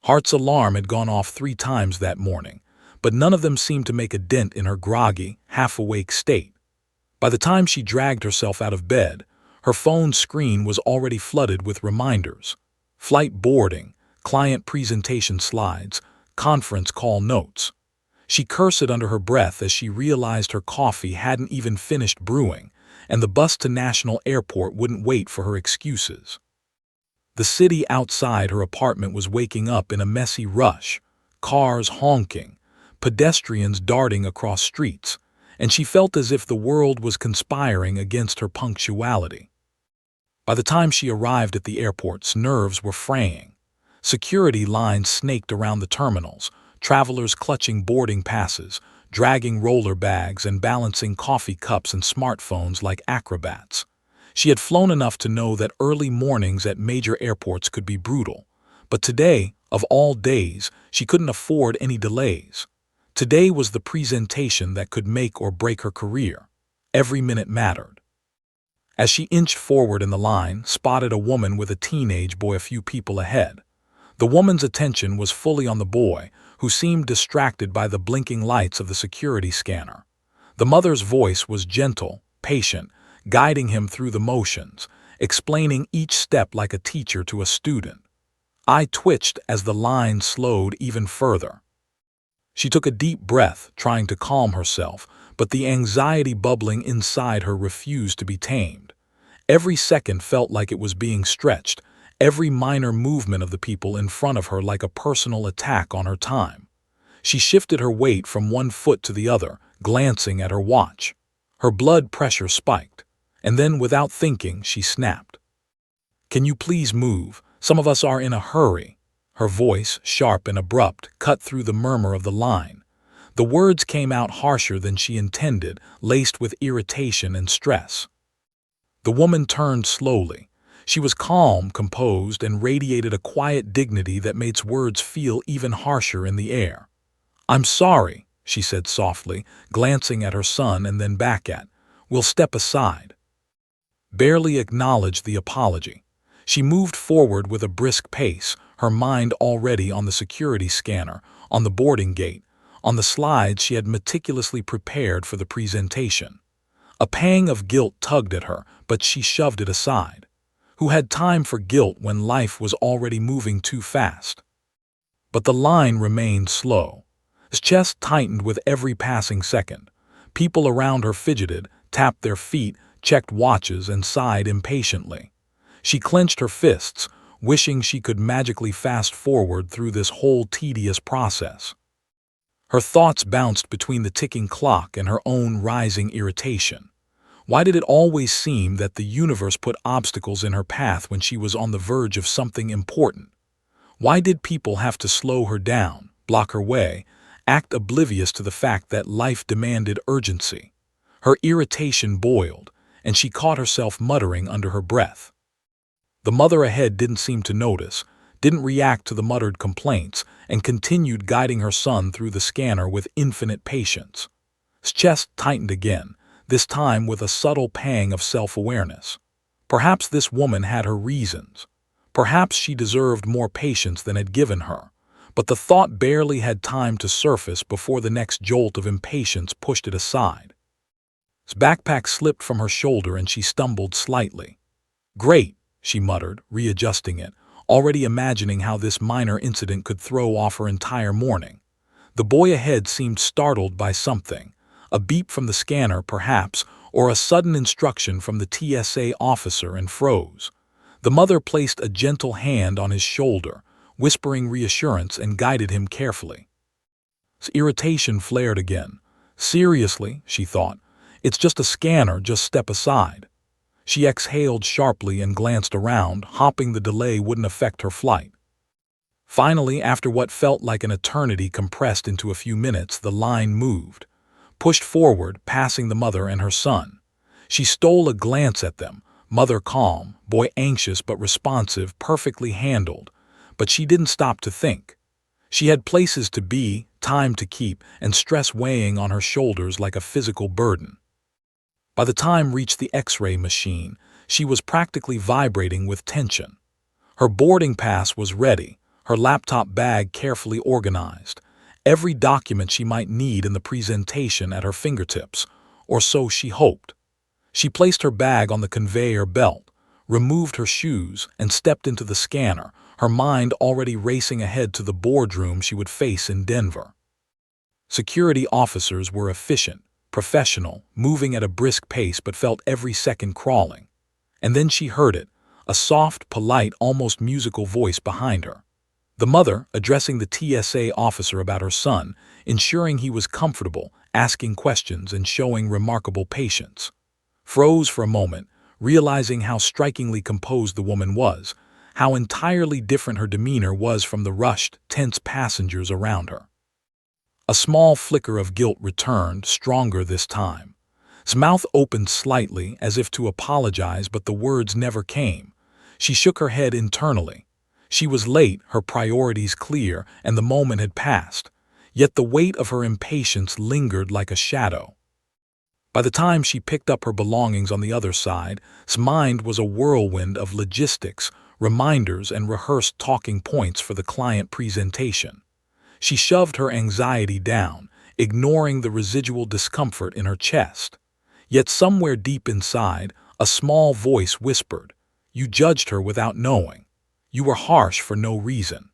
Hart's alarm had gone off 3 times that morning, but none of them seemed to make a dent in her groggy, half-awake state. By the time she dragged herself out of bed, her phone's screen was already flooded with reminders. Flight boarding, client presentation slides, conference call notes. She cursed under her breath as she realized her coffee hadn't even finished brewing, and the bus to National Airport wouldn't wait for her excuses. The city outside her apartment was waking up in a messy rush, cars honking, pedestrians darting across streets, and she felt as if the world was conspiring against her punctuality. By the time she arrived at the airport's nerves were fraying. Security lines snaked around the terminals, travelers clutching boarding passes, dragging roller bags and balancing coffee cups and smartphones like acrobats. She had flown enough to know that early mornings at major airports could be brutal. But today, of all days, she couldn't afford any delays. Today was the presentation that could make or break her career. Every minute mattered. As she inched forward in the line, spotted a woman with a teenage boy a few people ahead. The woman's attention was fully on the boy, who seemed distracted by the blinking lights of the security scanner. The mother's voice was gentle, patient, guiding him through the motions, explaining each step like a teacher to a student. I twitched as the line slowed even further. She took a deep breath, trying to calm herself, but the anxiety bubbling inside her refused to be tamed. Every second felt like it was being stretched, every minor movement of the people in front of her like a personal attack on her time. She shifted her weight from one foot to the other, glancing at her watch. Her blood pressure spiked, and then without thinking, she snapped. "Can you please move? Some of us are in a hurry." Her voice, sharp and abrupt, cut through the murmur of the line. The words came out harsher than she intended, laced with irritation and stress. The woman turned slowly. She was calm, composed, and radiated a quiet dignity that made words feel even harsher in the air. "I'm sorry," she said softly, glancing at her son and then back at. "We'll step aside." Barely acknowledged the apology. She moved forward with a brisk pace, her mind already on the security scanner, on the boarding gate, on the slides she had meticulously prepared for the presentation. A pang of guilt tugged at her, but she shoved it aside. Who had time for guilt when life was already moving too fast? But the line remained slow. His chest tightened with every passing second. People around her fidgeted, tapped their feet, checked watches, and sighed impatiently. She clenched her fists, wishing she could magically fast forward through this whole tedious process. Her thoughts bounced between the ticking clock and her own rising irritation. Why did it always seem that the universe put obstacles in her path when she was on the verge of something important? Why did people have to slow her down, block her way, act oblivious to the fact that life demanded urgency? Her irritation boiled, and she caught herself muttering under her breath. The mother ahead didn't seem to notice, didn't react to the muttered complaints, and continued guiding her son through the scanner with infinite patience. His chest tightened again, this time with a subtle pang of self-awareness. Perhaps this woman had her reasons. Perhaps she deserved more patience than had given her. But the thought barely had time to surface before the next jolt of impatience pushed it aside. His backpack slipped from her shoulder and she stumbled slightly. "Great," she muttered, readjusting it, already imagining how this minor incident could throw off her entire morning. The boy ahead seemed startled by something. A beep from the scanner, perhaps, or a sudden instruction from the TSA officer, and froze. The mother placed a gentle hand on his shoulder, whispering reassurance, and guided him carefully. His irritation flared again. "Seriously," she thought, "it's just a scanner, just step aside." She exhaled sharply and glanced around, hoping the delay wouldn't affect her flight. Finally, after what felt like an eternity compressed into a few minutes, the line moved. Pushed forward, passing the mother and her son. She stole a glance at them, mother calm, boy anxious but responsive, perfectly handled. But she didn't stop to think. She had places to be, time to keep, and stress weighing on her shoulders like a physical burden. By the time reached the X-ray machine, she was practically vibrating with tension. Her boarding pass was ready, her laptop bag carefully organized, every document she might need in the presentation at her fingertips, or so she hoped. She placed her bag on the conveyor belt, removed her shoes, and stepped into the scanner, her mind already racing ahead to the boardroom she would face in Denver. Security officers were efficient, professional, moving at a brisk pace but felt every second crawling. And then she heard it, a soft, polite, almost musical voice behind her. The mother, addressing the TSA officer about her son, ensuring he was comfortable, asking questions, and showing remarkable patience. Froze for a moment, realizing how strikingly composed the woman was, how entirely different her demeanor was from the rushed, tense passengers around her. A small flicker of guilt returned, stronger this time. His mouth opened slightly, as if to apologize, but the words never came. She shook her head internally. She was late, her priorities clear, and the moment had passed. Yet the weight of her impatience lingered like a shadow. By the time she picked up her belongings on the other side, his mind was a whirlwind of logistics, reminders, and rehearsed talking points for the client presentation. She shoved her anxiety down, ignoring the residual discomfort in her chest. Yet somewhere deep inside, a small voice whispered, "You judged her without knowing. You were harsh for no reason."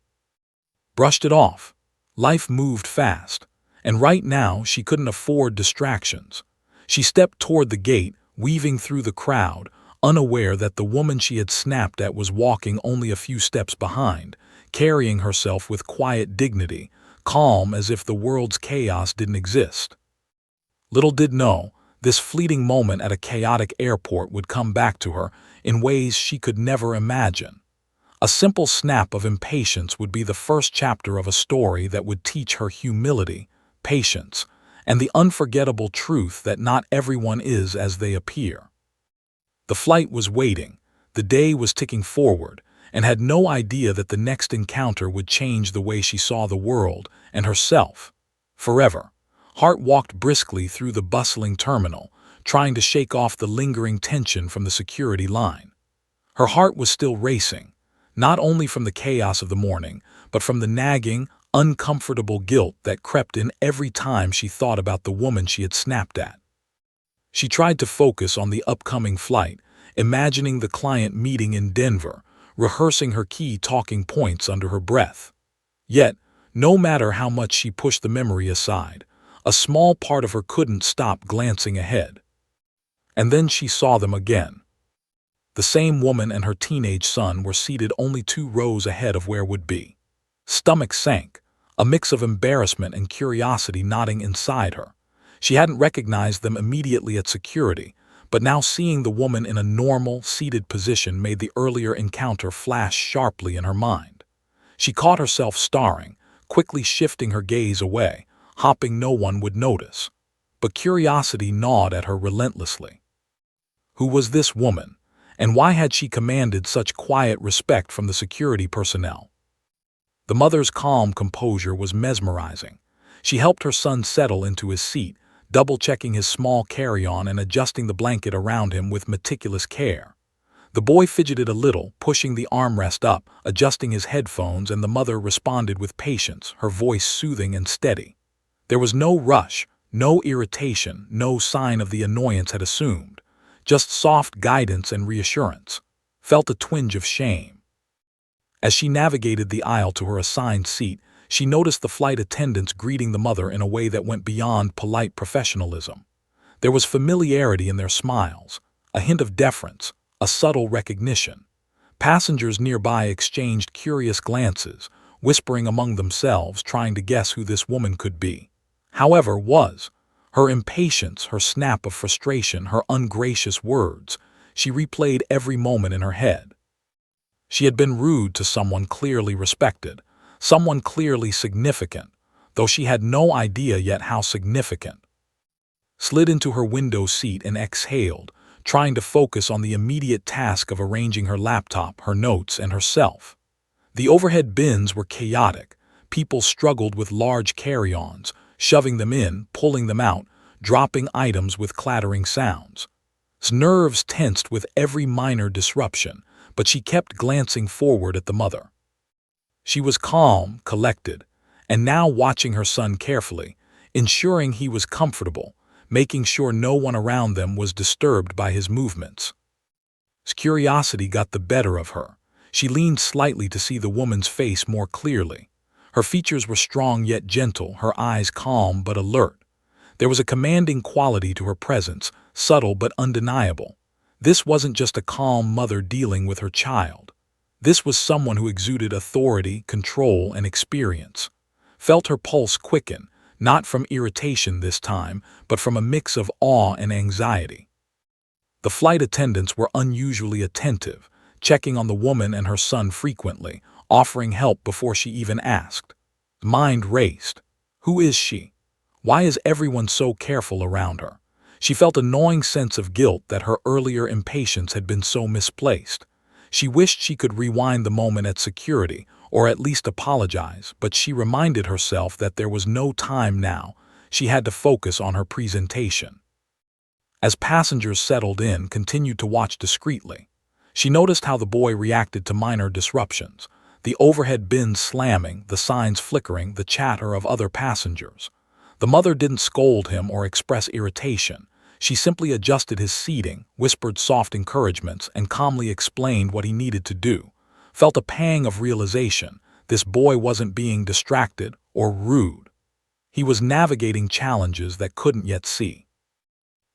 Brushed it off. Life moved fast, and right now she couldn't afford distractions. She stepped toward the gate, weaving through the crowd, unaware that the woman she had snapped at was walking only a few steps behind, carrying herself with quiet dignity, calm as if the world's chaos didn't exist. Little did know, this fleeting moment at a chaotic airport would come back to her in ways she could never imagine. A simple snap of impatience would be the first chapter of a story that would teach her humility, patience, and the unforgettable truth that not everyone is as they appear. The flight was waiting, the day was ticking forward, and had no idea that the next encounter would change the way she saw the world and herself. Forever. Hart walked briskly through the bustling terminal, trying to shake off the lingering tension from the security line. Her heart was still racing, not only from the chaos of the morning, but from the nagging, uncomfortable guilt that crept in every time she thought about the woman she had snapped at. She tried to focus on the upcoming flight, imagining the client meeting in Denver, rehearsing her key talking points under her breath. Yet, no matter how much she pushed the memory aside, a small part of her couldn't stop glancing ahead. And then she saw them again. The same woman and her teenage son were seated only 2 rows ahead of where would be. Stomach sank, a mix of embarrassment and curiosity knotting inside her. She hadn't recognized them immediately at security, but now seeing the woman in a normal, seated position made the earlier encounter flash sharply in her mind. She caught herself staring, quickly shifting her gaze away, hoping no one would notice. But curiosity gnawed at her relentlessly. Who was this woman, and why had she commanded such quiet respect from the security personnel? The mother's calm composure was mesmerizing. She helped her son settle into his seat, double-checking his small carry-on and adjusting the blanket around him with meticulous care. The boy fidgeted a little, pushing the armrest up, adjusting his headphones, and the mother responded with patience, her voice soothing and steady. There was no rush, no irritation, no sign of the annoyance had assumed, just soft guidance and reassurance. Felt a twinge of shame. As she navigated the aisle to her assigned seat, she noticed the flight attendants greeting the mother in a way that went beyond polite professionalism. There was familiarity in their smiles, a hint of deference, a subtle recognition. Passengers nearby exchanged curious glances, whispering among themselves, trying to guess who this woman could be. However, her impatience, her snap of frustration, her ungracious words, she replayed every moment in her head. She had been rude to someone clearly respected, someone clearly significant, though she had no idea yet how significant. Slid into her window seat and exhaled, trying to focus on the immediate task of arranging her laptop, her notes, and herself. The overhead bins were chaotic. People struggled with large carry-ons, shoving them in, pulling them out, dropping items with clattering sounds. Nerves tensed with every minor disruption, but she kept glancing forward at the mother. She was calm, collected, and now watching her son carefully, ensuring he was comfortable, making sure no one around them was disturbed by his movements. Curiosity got the better of her. She leaned slightly to see the woman's face more clearly. Her features were strong yet gentle, her eyes calm but alert. There was a commanding quality to her presence, subtle but undeniable. This wasn't just a calm mother dealing with her child. This was someone who exuded authority, control, and experience. Felt her pulse quicken, not from irritation this time, but from a mix of awe and anxiety. The flight attendants were unusually attentive, checking on the woman and her son frequently, offering help before she even asked. Mind raced. Who is she? Why is everyone so careful around her? She felt a gnawing sense of guilt that her earlier impatience had been so misplaced. She wished she could rewind the moment at security, or at least apologize, but she reminded herself that there was no time now. She had to focus on her presentation. As passengers settled in, continued to watch discreetly. She noticed how the boy reacted to minor disruptions, the overhead bins slamming, the signs flickering, the chatter of other passengers. The mother didn't scold him or express irritation. She simply adjusted his seating, whispered soft encouragements, and calmly explained what he needed to do. Felt a pang of realization. This boy wasn't being distracted or rude. He was navigating challenges that couldn't yet see.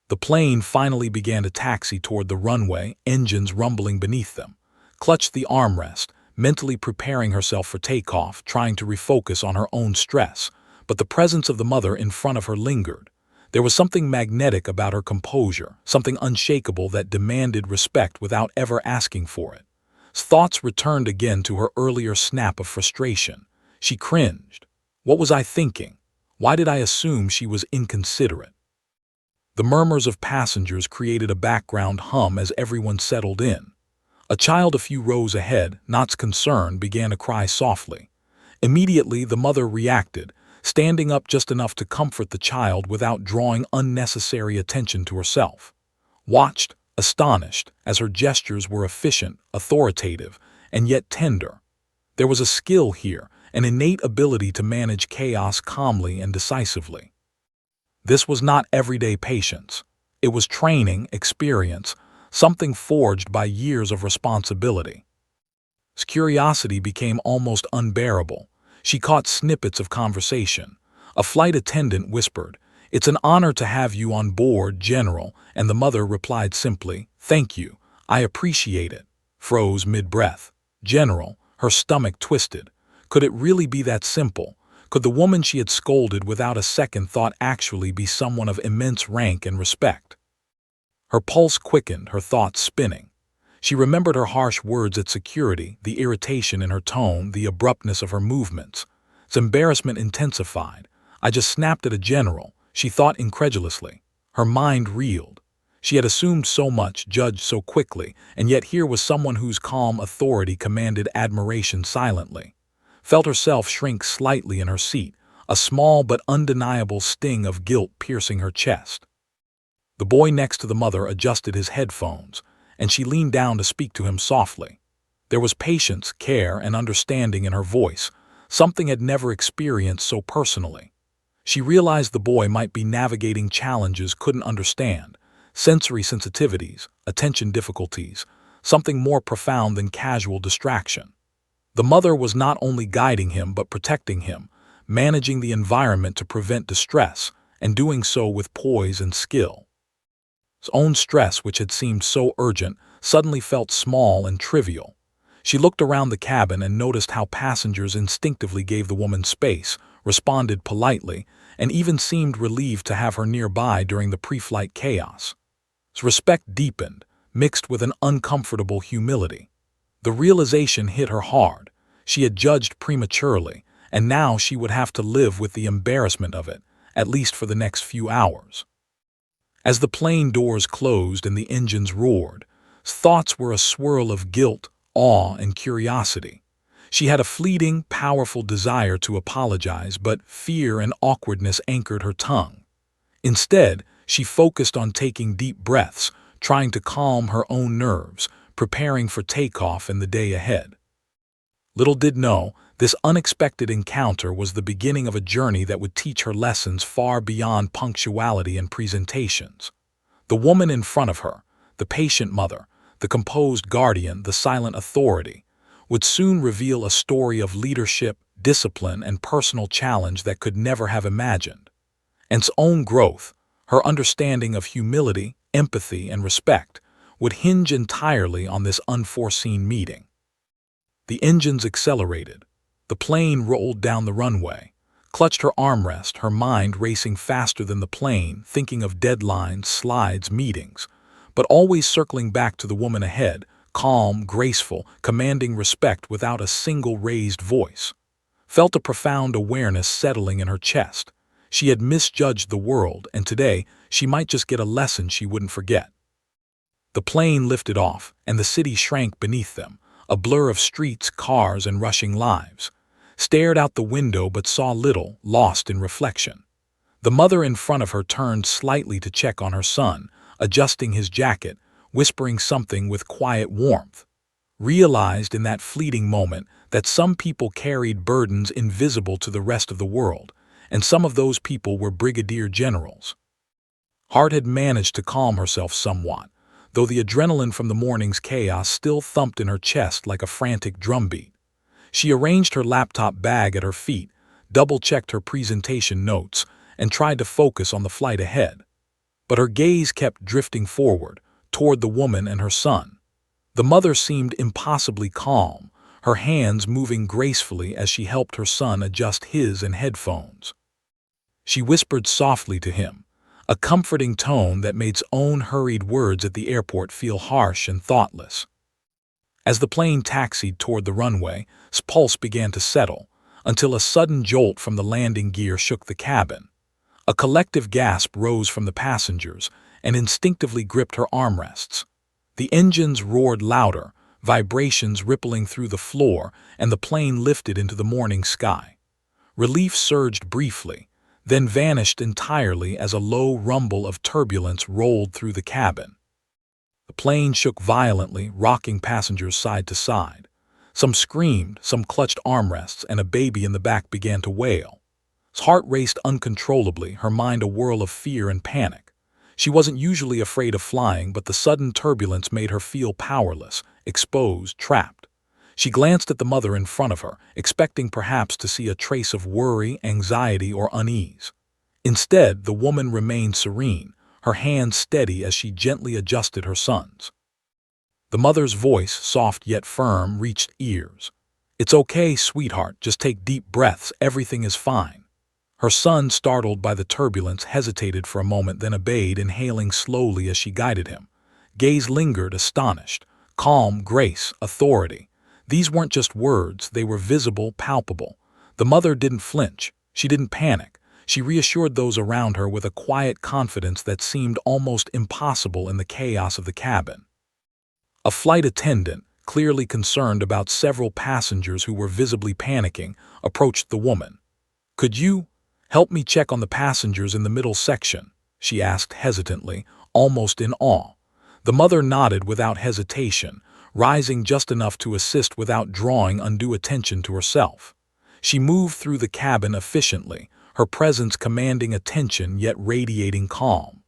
The plane finally began to taxi toward the runway, engines rumbling beneath them. Clutched the armrest, mentally preparing herself for takeoff, trying to refocus on her own stress. But the presence of the mother in front of her lingered. There was something magnetic about her composure, something unshakable that demanded respect without ever asking for it. Thoughts returned again to her earlier snap of frustration. She cringed. What was I thinking? Why did I assume she was inconsiderate? The murmurs of passengers created a background hum as everyone settled in. A child a few rows ahead, not concerned, began to cry softly. Immediately, the mother reacted, standing up just enough to comfort the child without drawing unnecessary attention to herself. Watched, astonished, as her gestures were efficient, authoritative, and yet tender. There was a skill here, an innate ability to manage chaos calmly and decisively. This was not everyday patience. It was training, experience, something forged by years of responsibility. Curiosity became almost unbearable. She caught snippets of conversation. A flight attendant whispered, "It's an honor to have you on board, General," and the mother replied simply, "Thank you, I appreciate it." Froze mid-breath. General, her stomach twisted. Could it really be that simple? Could the woman she had scolded without a second thought actually be someone of immense rank and respect? Her pulse quickened, her thoughts spinning. She remembered her harsh words at security, the irritation in her tone, the abruptness of her movements. Its embarrassment intensified. "I just snapped at a general," she thought incredulously. Her mind reeled. She had assumed so much, judged so quickly, and yet here was someone whose calm authority commanded admiration silently. Felt herself shrink slightly in her seat, a small but undeniable sting of guilt piercing her chest. The boy next to the mother adjusted his headphones, and she leaned down to speak to him softly. There was patience, care, and understanding in her voice, something had never experienced so personally. She realized the boy might be navigating challenges couldn't understand, sensory sensitivities, attention difficulties, something more profound than casual distraction. The mother was not only guiding him but protecting him, managing the environment to prevent distress, and doing so with poise and skill. His own stress, which had seemed so urgent, suddenly felt small and trivial. She looked around the cabin and noticed how passengers instinctively gave the woman space, responded politely, and even seemed relieved to have her nearby during the pre-flight chaos. His respect deepened, mixed with an uncomfortable humility. The realization hit her hard. She had judged prematurely, and now she would have to live with the embarrassment of it, at least for the next few hours. As the plane doors closed and the engines roared, thoughts were a swirl of guilt, awe, and curiosity. She had a fleeting, powerful desire to apologize, but fear and awkwardness anchored her tongue. Instead, she focused on taking deep breaths, trying to calm her own nerves, preparing for takeoff and the day ahead. Little did know, This unexpected encounter was the beginning of a journey that would teach her lessons far beyond punctuality and presentations. The woman in front of her, the patient mother, the composed guardian, the silent authority, would soon reveal a story of leadership, discipline, and personal challenge that could never have imagined. And its own growth, her understanding of humility, empathy, and respect, would hinge entirely on this unforeseen meeting. The engines accelerated. The plane rolled down the runway, clutched her armrest, her mind racing faster than the plane, thinking of deadlines, slides, meetings, but always circling back to the woman ahead, calm, graceful, commanding respect without a single raised voice. Felt a profound awareness settling in her chest. She had misjudged the world, and today she might just get a lesson she wouldn't forget. The plane lifted off, and the city shrank beneath them, a blur of streets, cars, and rushing lives. Stared out the window but saw little, lost in reflection. The mother in front of her turned slightly to check on her son, adjusting his jacket, whispering something with quiet warmth. Realized in that fleeting moment that some people carried burdens invisible to the rest of the world, and some of those people were brigadier generals. Hart had managed to calm herself somewhat, though the adrenaline from the morning's chaos still thumped in her chest like a frantic drumbeat. She arranged her laptop bag at her feet, double-checked her presentation notes, and tried to focus on the flight ahead. But her gaze kept drifting forward, toward the woman and her son. The mother seemed impossibly calm, her hands moving gracefully as she helped her son adjust his and headphones. She whispered softly to him, a comforting tone that made its own hurried words at the airport feel harsh and thoughtless. As the plane taxied toward the runway, its pulse began to settle, until a sudden jolt from the landing gear shook the cabin. A collective gasp rose from the passengers and instinctively gripped her armrests. The engines roared louder, vibrations rippling through the floor, and the plane lifted into the morning sky. Relief surged briefly, then vanished entirely as a low rumble of turbulence rolled through the cabin. The plane shook violently, rocking passengers side to side. Some screamed, some clutched armrests, and a baby in the back began to wail. His heart raced uncontrollably, her mind a whirl of fear and panic. She wasn't usually afraid of flying, but the sudden turbulence made her feel powerless, exposed, trapped. She glanced at the mother in front of her, expecting perhaps to see a trace of worry, anxiety, or unease. Instead, the woman remained serene, her hands steady as she gently adjusted her son's. The mother's voice, soft yet firm, reached ears. "It's okay, sweetheart, just take deep breaths, everything is fine." Her son, startled by the turbulence, hesitated for a moment, then obeyed, inhaling slowly as she guided him. Gaze lingered, astonished. Calm, grace, authority. These weren't just words, they were visible, palpable. The mother didn't flinch. She didn't panic. She reassured those around her with a quiet confidence that seemed almost impossible in the chaos of the cabin. A flight attendant, clearly concerned about several passengers who were visibly panicking, approached the woman. "Could you help me check on the passengers in the middle section?" she asked hesitantly, almost in awe. The mother nodded without hesitation, rising just enough to assist without drawing undue attention to herself. She moved through the cabin efficiently, her presence commanding attention yet radiating calm.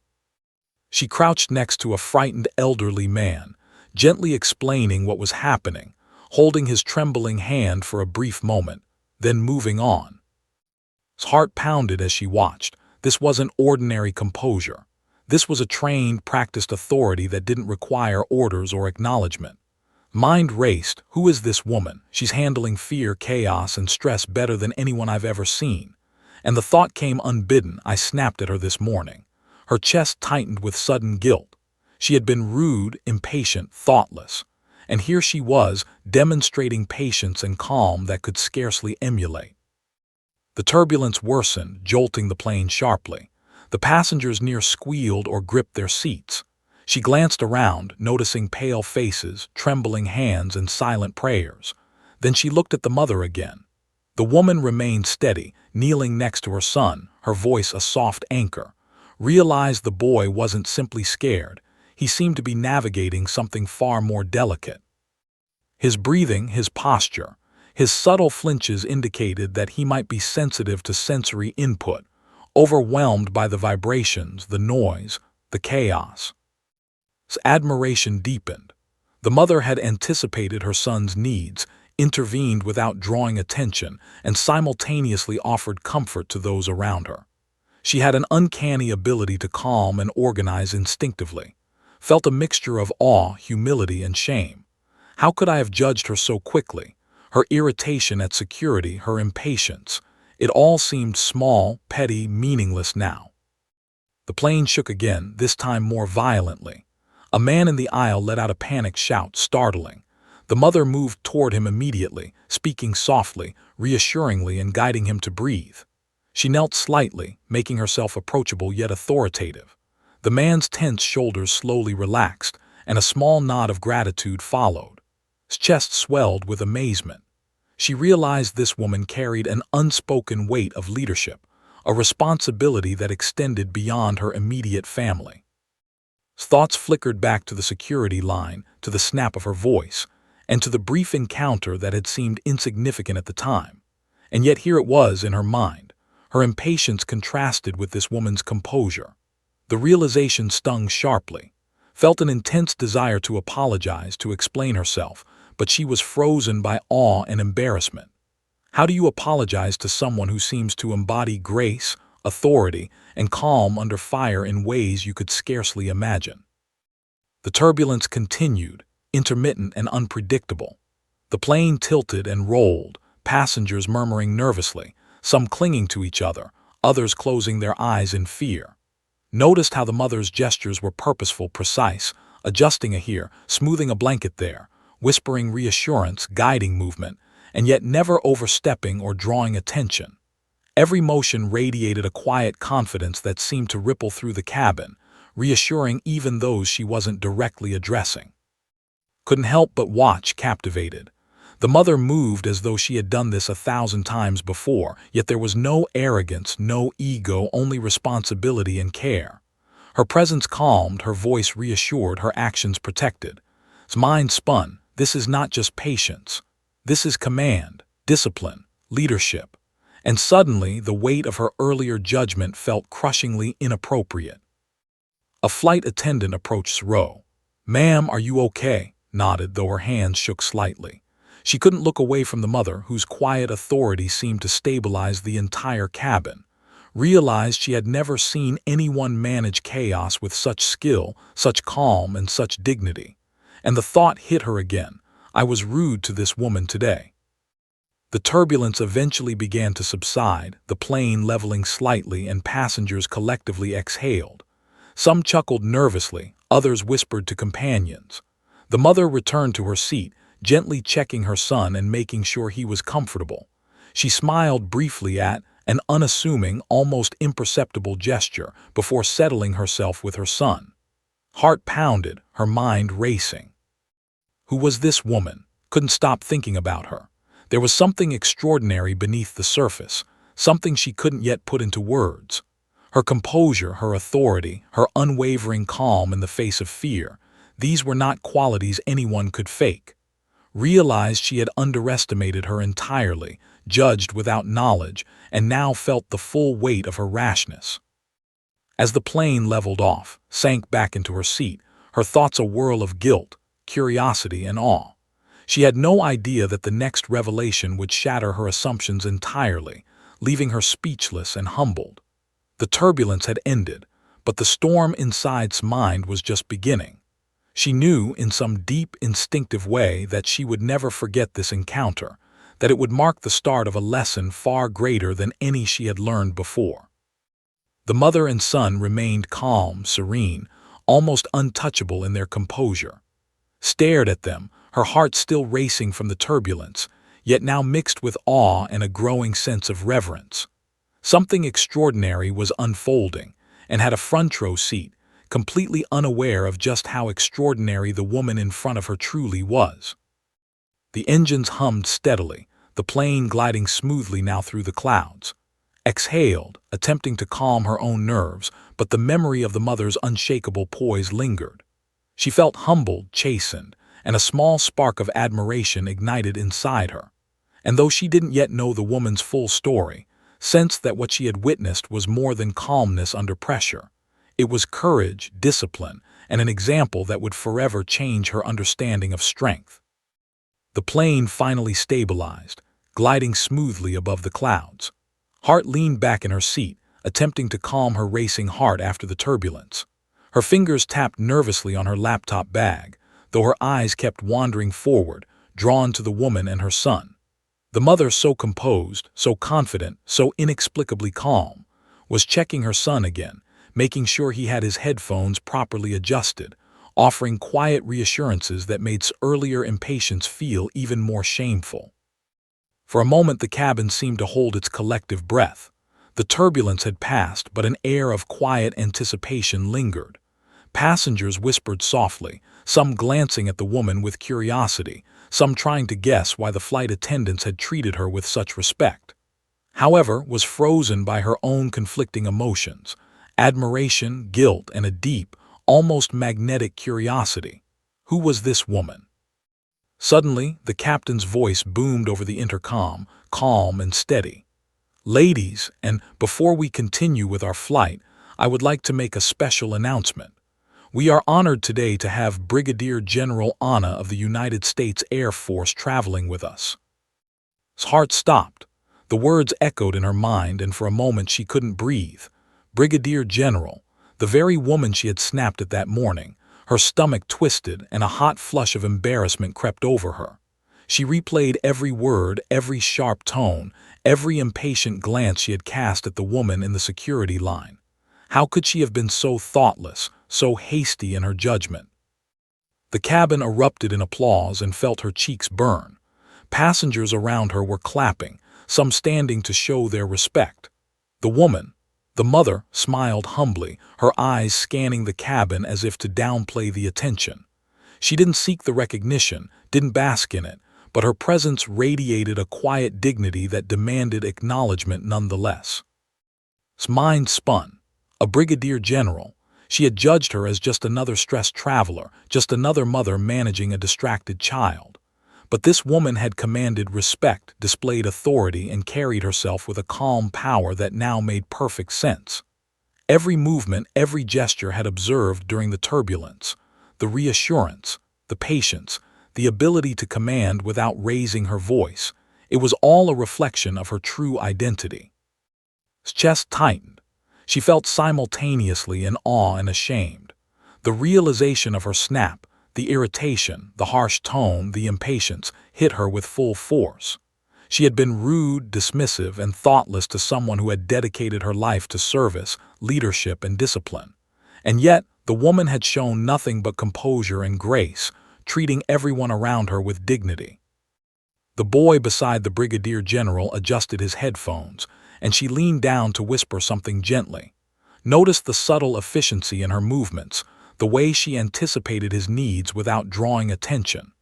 She crouched next to a frightened elderly man, gently explaining what was happening, holding his trembling hand for a brief moment, then moving on. His heart pounded as she watched. This wasn't ordinary composure. This was a trained, practiced authority that didn't require orders or acknowledgement. Mind raced. Who is this woman? She's handling fear, chaos, and stress better than anyone I've ever seen. And the thought came unbidden. I snapped at her this morning. Her chest tightened with sudden guilt. She had been rude, impatient, thoughtless. And here she was, demonstrating patience and calm that could scarcely emulate. The turbulence worsened, jolting the plane sharply. The passengers near squealed or gripped their seats. She glanced around, noticing pale faces, trembling hands, and silent prayers. Then she looked at the mother again. The woman remained steady, kneeling next to her son, her voice a soft anchor. Realized the boy wasn't simply scared. He seemed to be navigating something far more delicate. His breathing, his posture, His subtle flinches indicated that he might be sensitive to sensory input, overwhelmed by the vibrations, the noise, the chaos. His admiration deepened. The mother had anticipated her son's needs, intervened without drawing attention, and simultaneously offered comfort to those around her. She had an uncanny ability to calm and organize instinctively, felt a mixture of awe, humility, and shame. How could I have judged her so quickly? Her irritation at security, her impatience. It all seemed small, petty, meaningless now. The plane shook again, this time more violently. A man in the aisle let out a panicked shout, startling. The mother moved toward him immediately, speaking softly, reassuringly, and guiding him to breathe. She knelt slightly, making herself approachable yet authoritative. The man's tense shoulders slowly relaxed, and a small nod of gratitude followed. His chest swelled with amazement. She realized this woman carried an unspoken weight of leadership, a responsibility that extended beyond her immediate family. Thoughts flickered back to the security line, to the snap of her voice, and to the brief encounter that had seemed insignificant at the time. And yet here it was in her mind. Her impatience contrasted with this woman's composure. The realization stung sharply. Felt an intense desire to apologize, to explain herself, but she was frozen by awe and embarrassment. How do you apologize to someone who seems to embody grace, authority, and calm under fire in ways you could scarcely imagine? The turbulence continued, intermittent and unpredictable. The plane tilted and rolled, passengers murmuring nervously, some clinging to each other, others closing their eyes in fear. Noticed how the mother's gestures were purposeful, precise, adjusting a here, smoothing a blanket there, whispering reassurance, guiding movement, and yet never overstepping or drawing attention. Every motion radiated a quiet confidence that seemed to ripple through the cabin, reassuring even those she wasn't directly addressing. Couldn't help but watch, captivated. The mother moved as though she had done this 1,000 times before, yet there was no arrogance, no ego, only responsibility and care. Her presence calmed, her voice reassured, her actions protected. His mind spun. This is not just patience. This is command, discipline, leadership. And suddenly, the weight of her earlier judgment felt crushingly inappropriate. A flight attendant approached Roe. "Ma'am, are you okay?" Nodded, though her hands shook slightly. She couldn't look away from the mother, whose quiet authority seemed to stabilize the entire cabin. Realized she had never seen anyone manage chaos with such skill, such calm, and such dignity. And the thought hit her again. I was rude to this woman today. The turbulence eventually began to subside, the plane leveling slightly and passengers collectively exhaled. Some chuckled nervously, others whispered to companions. The mother returned to her seat, gently checking her son and making sure he was comfortable. She smiled briefly at an unassuming, almost imperceptible gesture before settling herself with her son. Heart pounded, her mind racing. Who was this woman? Couldn't stop thinking about her. There was something extraordinary beneath the surface, something she couldn't yet put into words. Her composure, her authority, her unwavering calm in the face of fear, these were not qualities anyone could fake. Realized she had underestimated her entirely, judged without knowledge, and now felt the full weight of her rashness. As the plane leveled off, sank back into her seat, her thoughts a whirl of guilt, curiosity, and awe. She had no idea that the next revelation would shatter her assumptions entirely, leaving her speechless and humbled. The turbulence had ended, but the storm inside's mind was just beginning. She knew, in some deep, instinctive way, that she would never forget this encounter, that it would mark the start of a lesson far greater than any she had learned before. The mother and son remained calm, serene, almost untouchable in their composure. Stared at them, her heart still racing from the turbulence, yet now mixed with awe and a growing sense of reverence. Something extraordinary was unfolding, and had a front row seat, completely unaware of just how extraordinary the woman in front of her truly was. The engines hummed steadily, the plane gliding smoothly now through the clouds. Exhaled, attempting to calm her own nerves, but the memory of the mother's unshakable poise lingered. She felt humbled, chastened, and a small spark of admiration ignited inside her. And though she didn't yet know the woman's full story, sensed that what she had witnessed was more than calmness under pressure. It was courage, discipline, and an example that would forever change her understanding of strength. The plane finally stabilized, gliding smoothly above the clouds. Hart leaned back in her seat, attempting to calm her racing heart after the turbulence. Her fingers tapped nervously on her laptop bag, though her eyes kept wandering forward, drawn to the woman and her son. The mother, so composed, so confident, so inexplicably calm, was checking her son again, making sure he had his headphones properly adjusted, offering quiet reassurances that made his earlier impatience feel even more shameful. For a moment the cabin seemed to hold its collective breath. The turbulence had passed, but an air of quiet anticipation lingered. Passengers whispered softly, some glancing at the woman with curiosity, some trying to guess why the flight attendants had treated her with such respect. However, was frozen by her own conflicting emotions, admiration, guilt, and a deep, almost magnetic curiosity. Who was this woman? Suddenly, the captain's voice boomed over the intercom, calm and steady. "Ladies, and before we continue with our flight, I would like to make a special announcement. We are honored today to have Brigadier General Anna of the United States Air Force traveling with us." His heart stopped. The words echoed in her mind, and for a moment she couldn't breathe. Brigadier General, the very woman she had snapped at that morning. Her stomach twisted, and a hot flush of embarrassment crept over her. She replayed every word, every sharp tone, every impatient glance she had cast at the woman in the security line. How could she have been so thoughtless, so hasty in her judgment? The cabin erupted in applause and felt her cheeks burn. Passengers around her were clapping, some standing to show their respect. The woman, the mother, smiled humbly, her eyes scanning the cabin as if to downplay the attention. She didn't seek the recognition, didn't bask in it, but her presence radiated a quiet dignity that demanded acknowledgement nonetheless. His mind spun. A brigadier general. She had judged her as just another stressed traveler, just another mother managing a distracted child. But this woman had commanded respect, displayed authority, and carried herself with a calm power that now made perfect sense. Every movement, every gesture had observed during the turbulence. The reassurance, the patience, the ability to command without raising her voice. It was all a reflection of her true identity. His chest tightened. She felt simultaneously in awe and ashamed. The realization of her snap, the irritation, the harsh tone, the impatience, hit her with full force. She had been rude, dismissive, and thoughtless to someone who had dedicated her life to service, leadership, and discipline. And yet, the woman had shown nothing but composure and grace, treating everyone around her with dignity. The boy beside the brigadier general adjusted his headphones, and she leaned down to whisper something gently. Noticed the subtle efficiency in her movements, the way she anticipated his needs without drawing attention.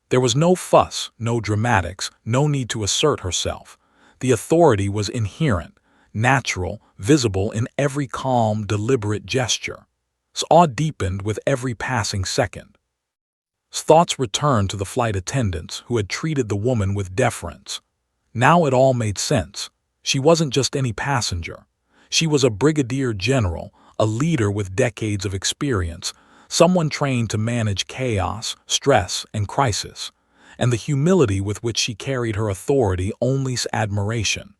There was no fuss, no dramatics, no need to assert herself. The authority was inherent, natural, visible in every calm, deliberate gesture. His awe deepened with every passing second. His thoughts returned to the flight attendants who had treated the woman with deference. Now it all made sense. She wasn't just any passenger. She was a brigadier general, a leader with decades of experience, someone trained to manage chaos, stress, and crisis, and the humility with which she carried her authority only admiration.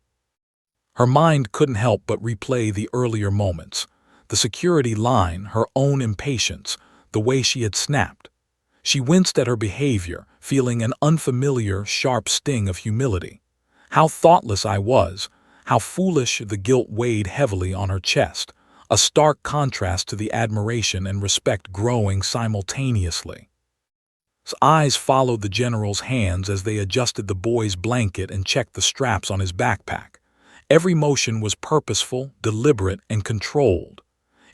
Her mind couldn't help but replay the earlier moments, the security line, her own impatience, the way she had snapped. She winced at her behavior, feeling an unfamiliar, sharp sting of humility. How thoughtless I was, how foolish. The guilt weighed heavily on her chest, a stark contrast to the admiration and respect growing simultaneously. His eyes followed the general's hands as they adjusted the boy's blanket and checked the straps on his backpack. Every motion was purposeful, deliberate, and controlled.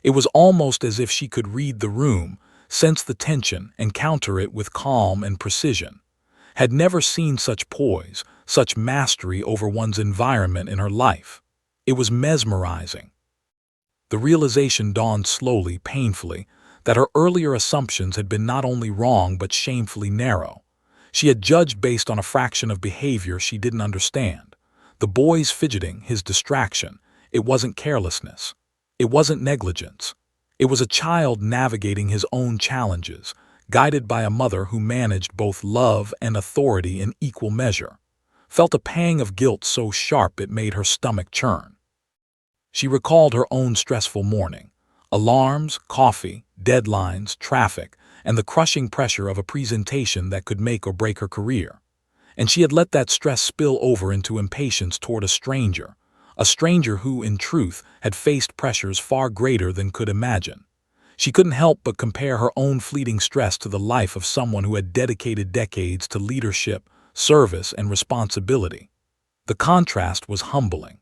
It was almost as if she could read the room, sense the tension, and counter it with calm and precision. Had never seen such poise, such mastery over one's environment in her life. It was mesmerizing. The realization dawned slowly, painfully, that her earlier assumptions had been not only wrong but shamefully narrow. She had judged based on a fraction of behavior she didn't understand. The boy's fidgeting, his distraction, it wasn't carelessness. It wasn't negligence. It was a child navigating his own challenges, guided by a mother who managed both love and authority in equal measure. Felt a pang of guilt so sharp it made her stomach churn. She recalled her own stressful morning. Alarms, coffee, deadlines, traffic, and the crushing pressure of a presentation that could make or break her career. And she had let that stress spill over into impatience toward a stranger who, in truth, had faced pressures far greater than could imagine. She couldn't help but compare her own fleeting stress to the life of someone who had dedicated decades to leadership, service, and responsibility. The contrast was humbling.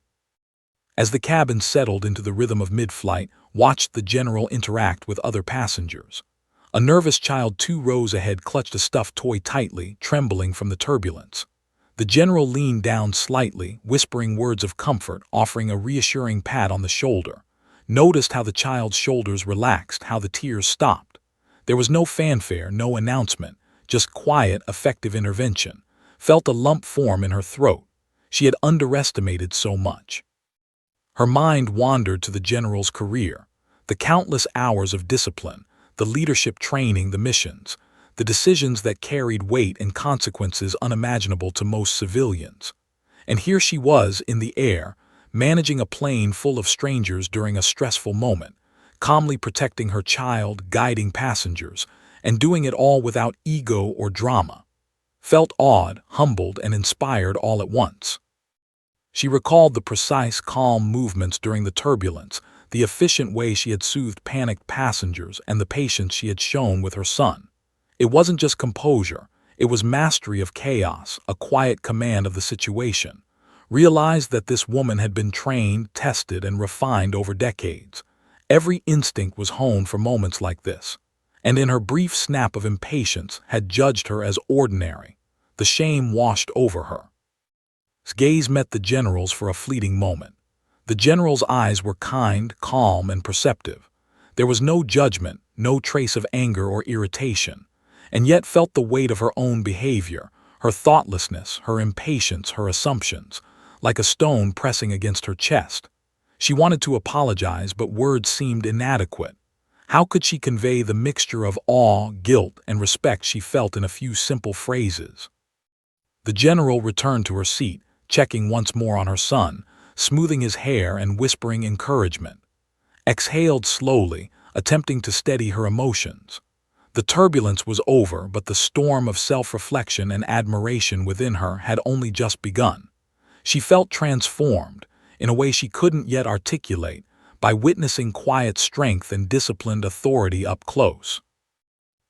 As the cabin settled into the rhythm of mid-flight, watched the general interact with other passengers. A nervous child 2 rows ahead clutched a stuffed toy tightly, trembling from the turbulence. The general leaned down slightly, whispering words of comfort, offering a reassuring pat on the shoulder. Noticed how the child's shoulders relaxed, how the tears stopped. There was no fanfare, no announcement, just quiet, effective intervention. Felt a lump form in her throat. She had underestimated so much. Her mind wandered to the general's career, the countless hours of discipline, the leadership training, the missions, the decisions that carried weight and consequences unimaginable to most civilians. And here she was in the air, managing a plane full of strangers during a stressful moment, calmly protecting her child, guiding passengers, and doing it all without ego or drama. Felt awed, humbled, and inspired all at once. She recalled the precise, calm movements during the turbulence, the efficient way she had soothed panicked passengers, and the patience she had shown with her son. It wasn't just composure, it was mastery of chaos, a quiet command of the situation. Realized that this woman had been trained, tested, and refined over decades. Every instinct was honed for moments like this, and in her brief snap of impatience had judged her as ordinary. The shame washed over her. His gaze met the general's for a fleeting moment. The general's eyes were kind, calm, and perceptive. There was no judgment, no trace of anger or irritation, and yet felt the weight of her own behavior, her thoughtlessness, her impatience, her assumptions, like a stone pressing against her chest. She wanted to apologize, but words seemed inadequate. How could she convey the mixture of awe, guilt, and respect she felt in a few simple phrases? The general returned to her seat, checking once more on her son, smoothing his hair and whispering encouragement. Exhaled slowly, attempting to steady her emotions. The turbulence was over, but the storm of self-reflection and admiration within her had only just begun. She felt transformed, in a way she couldn't yet articulate, by witnessing quiet strength and disciplined authority up close.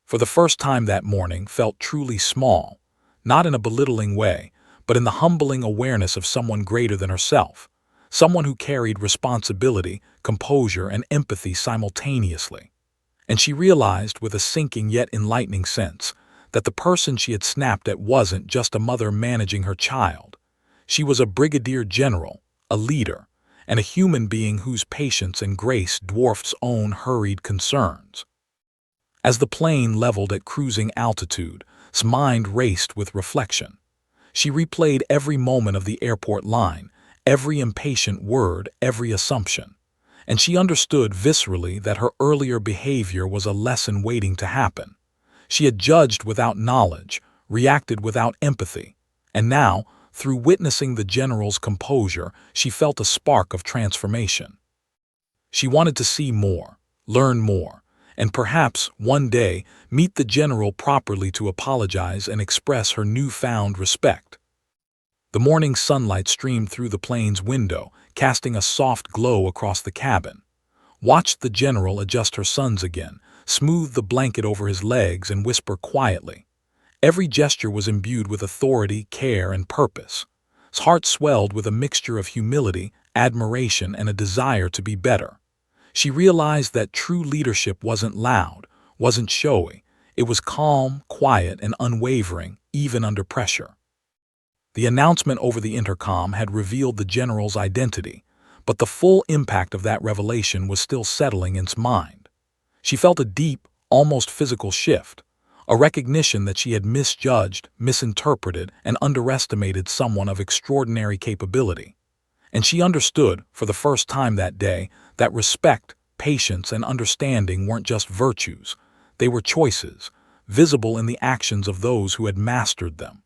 For the first time that morning, felt truly small, not in a belittling way, but in the humbling awareness of someone greater than herself, someone who carried responsibility, composure, and empathy simultaneously. And she realized, with a sinking yet enlightening sense, that the person she had snapped at wasn't just a mother managing her child. She was a brigadier general, a leader, and a human being whose patience and grace dwarfed its own hurried concerns. As the plane leveled at cruising altitude, his mind raced with reflection. She replayed every moment of the airport line, every impatient word, every assumption. And she understood viscerally that her earlier behavior was a lesson waiting to happen. She had judged without knowledge, reacted without empathy, and now, through witnessing the general's composure, she felt a spark of transformation. She wanted to see more, learn more, and perhaps, one day, meet the general properly to apologize and express her newfound respect. The morning sunlight streamed through the plane's window, casting a soft glow across the cabin. Watched the general adjust her sons again, smooth the blanket over his legs, and whisper quietly. Every gesture was imbued with authority, care, and purpose. His heart swelled with a mixture of humility, admiration, and a desire to be better. She realized that true leadership wasn't loud, wasn't showy. It was calm, quiet, and unwavering, even under pressure. The announcement over the intercom had revealed the general's identity, but the full impact of that revelation was still settling in his mind. She felt a deep, almost physical shift, a recognition that she had misjudged, misinterpreted, and underestimated someone of extraordinary capability. And she understood, for the first time that day, that respect, patience, and understanding weren't just virtues, they were choices, visible in the actions of those who had mastered them.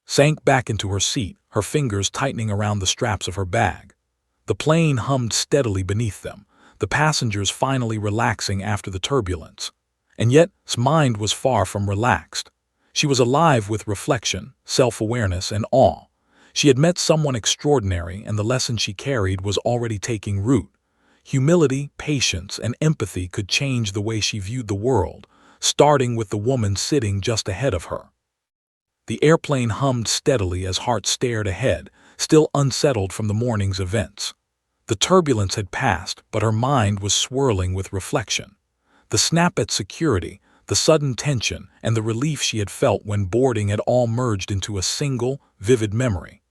Sank back into her seat, her fingers tightening around the straps of her bag. The plane hummed steadily beneath them, the passengers finally relaxing after the turbulence. And yet, his mind was far from relaxed. She was alive with reflection, self-awareness, and awe. She had met someone extraordinary, and the lesson she carried was already taking root. Humility, patience, and empathy could change the way she viewed the world, starting with the woman sitting just ahead of her. The airplane hummed steadily as Hart stared ahead, still unsettled from the morning's events. The turbulence had passed, but her mind was swirling with reflection. The snap at security, the sudden tension, and the relief she had felt when boarding had all merged into a single, vivid memory.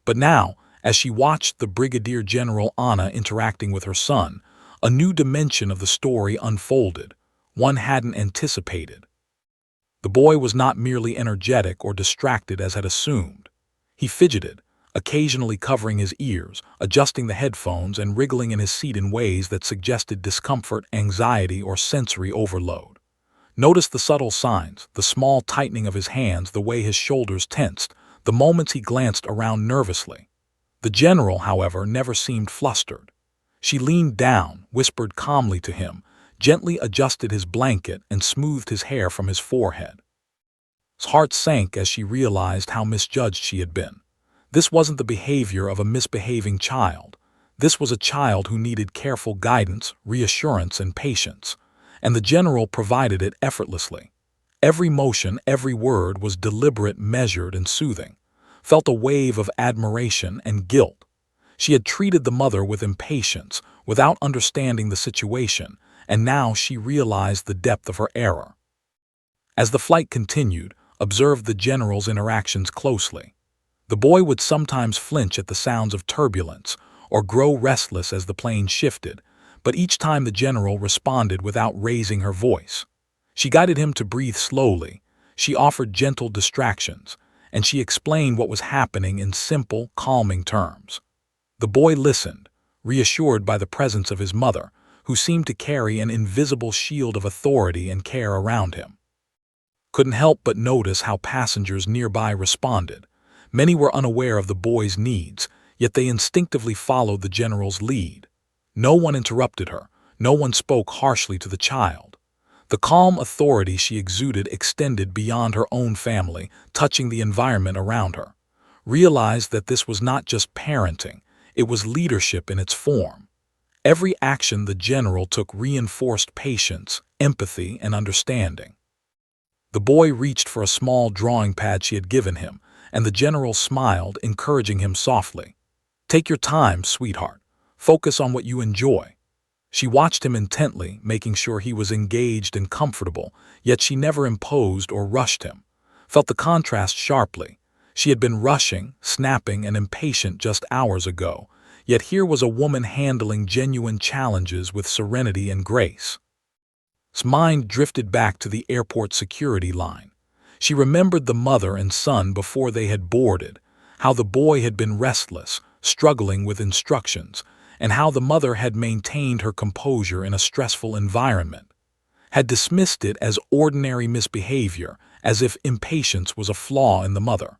But now, as she watched the Brigadier General Anna interacting with her son, a new dimension of the story unfolded, one hadn't anticipated. The boy was not merely energetic or distracted as had assumed. He fidgeted, occasionally covering his ears, adjusting the headphones, and wriggling in his seat in ways that suggested discomfort, anxiety, or sensory overload. Notice the subtle signs, the small tightening of his hands, the way his shoulders tensed, the moments he glanced around nervously. The general, however, never seemed flustered. She leaned down, whispered calmly to him, gently adjusted his blanket, and smoothed his hair from his forehead. His heart sank as she realized how misjudged she had been. This wasn't the behavior of a misbehaving child. This was a child who needed careful guidance, reassurance, and patience, and the general provided it effortlessly. Every motion, every word was deliberate, measured, and soothing. Felt a wave of admiration and guilt. She had treated the mother with impatience, without understanding the situation, and now she realized the depth of her error. As the flight continued, observed the general's interactions closely. The boy would sometimes flinch at the sounds of turbulence, or grow restless as the plane shifted, but each time the general responded without raising her voice. She guided him to breathe slowly, she offered gentle distractions, and she explained what was happening in simple, calming terms. The boy listened, reassured by the presence of his mother, who seemed to carry an invisible shield of authority and care around him. Couldn't help but notice how passengers nearby responded. Many were unaware of the boy's needs, yet they instinctively followed the general's lead. No one interrupted her, no one spoke harshly to the child. The calm authority she exuded extended beyond her own family, touching the environment around her. Realized that this was not just parenting, it was leadership in its form. Every action the general took reinforced patience, empathy, and understanding. The boy reached for a small drawing pad she had given him, and the general smiled, encouraging him softly. "Take your time, sweetheart. Focus on what you enjoy." She watched him intently, making sure he was engaged and comfortable, yet she never imposed or rushed him. Felt the contrast sharply. She had been rushing, snapping, and impatient just hours ago, yet here was a woman handling genuine challenges with serenity and grace. His mind drifted back to the airport security line. She remembered the mother and son before they had boarded, how the boy had been restless, struggling with instructions, and how the mother had maintained her composure in a stressful environment, had dismissed it as ordinary misbehavior, as if impatience was a flaw in the mother.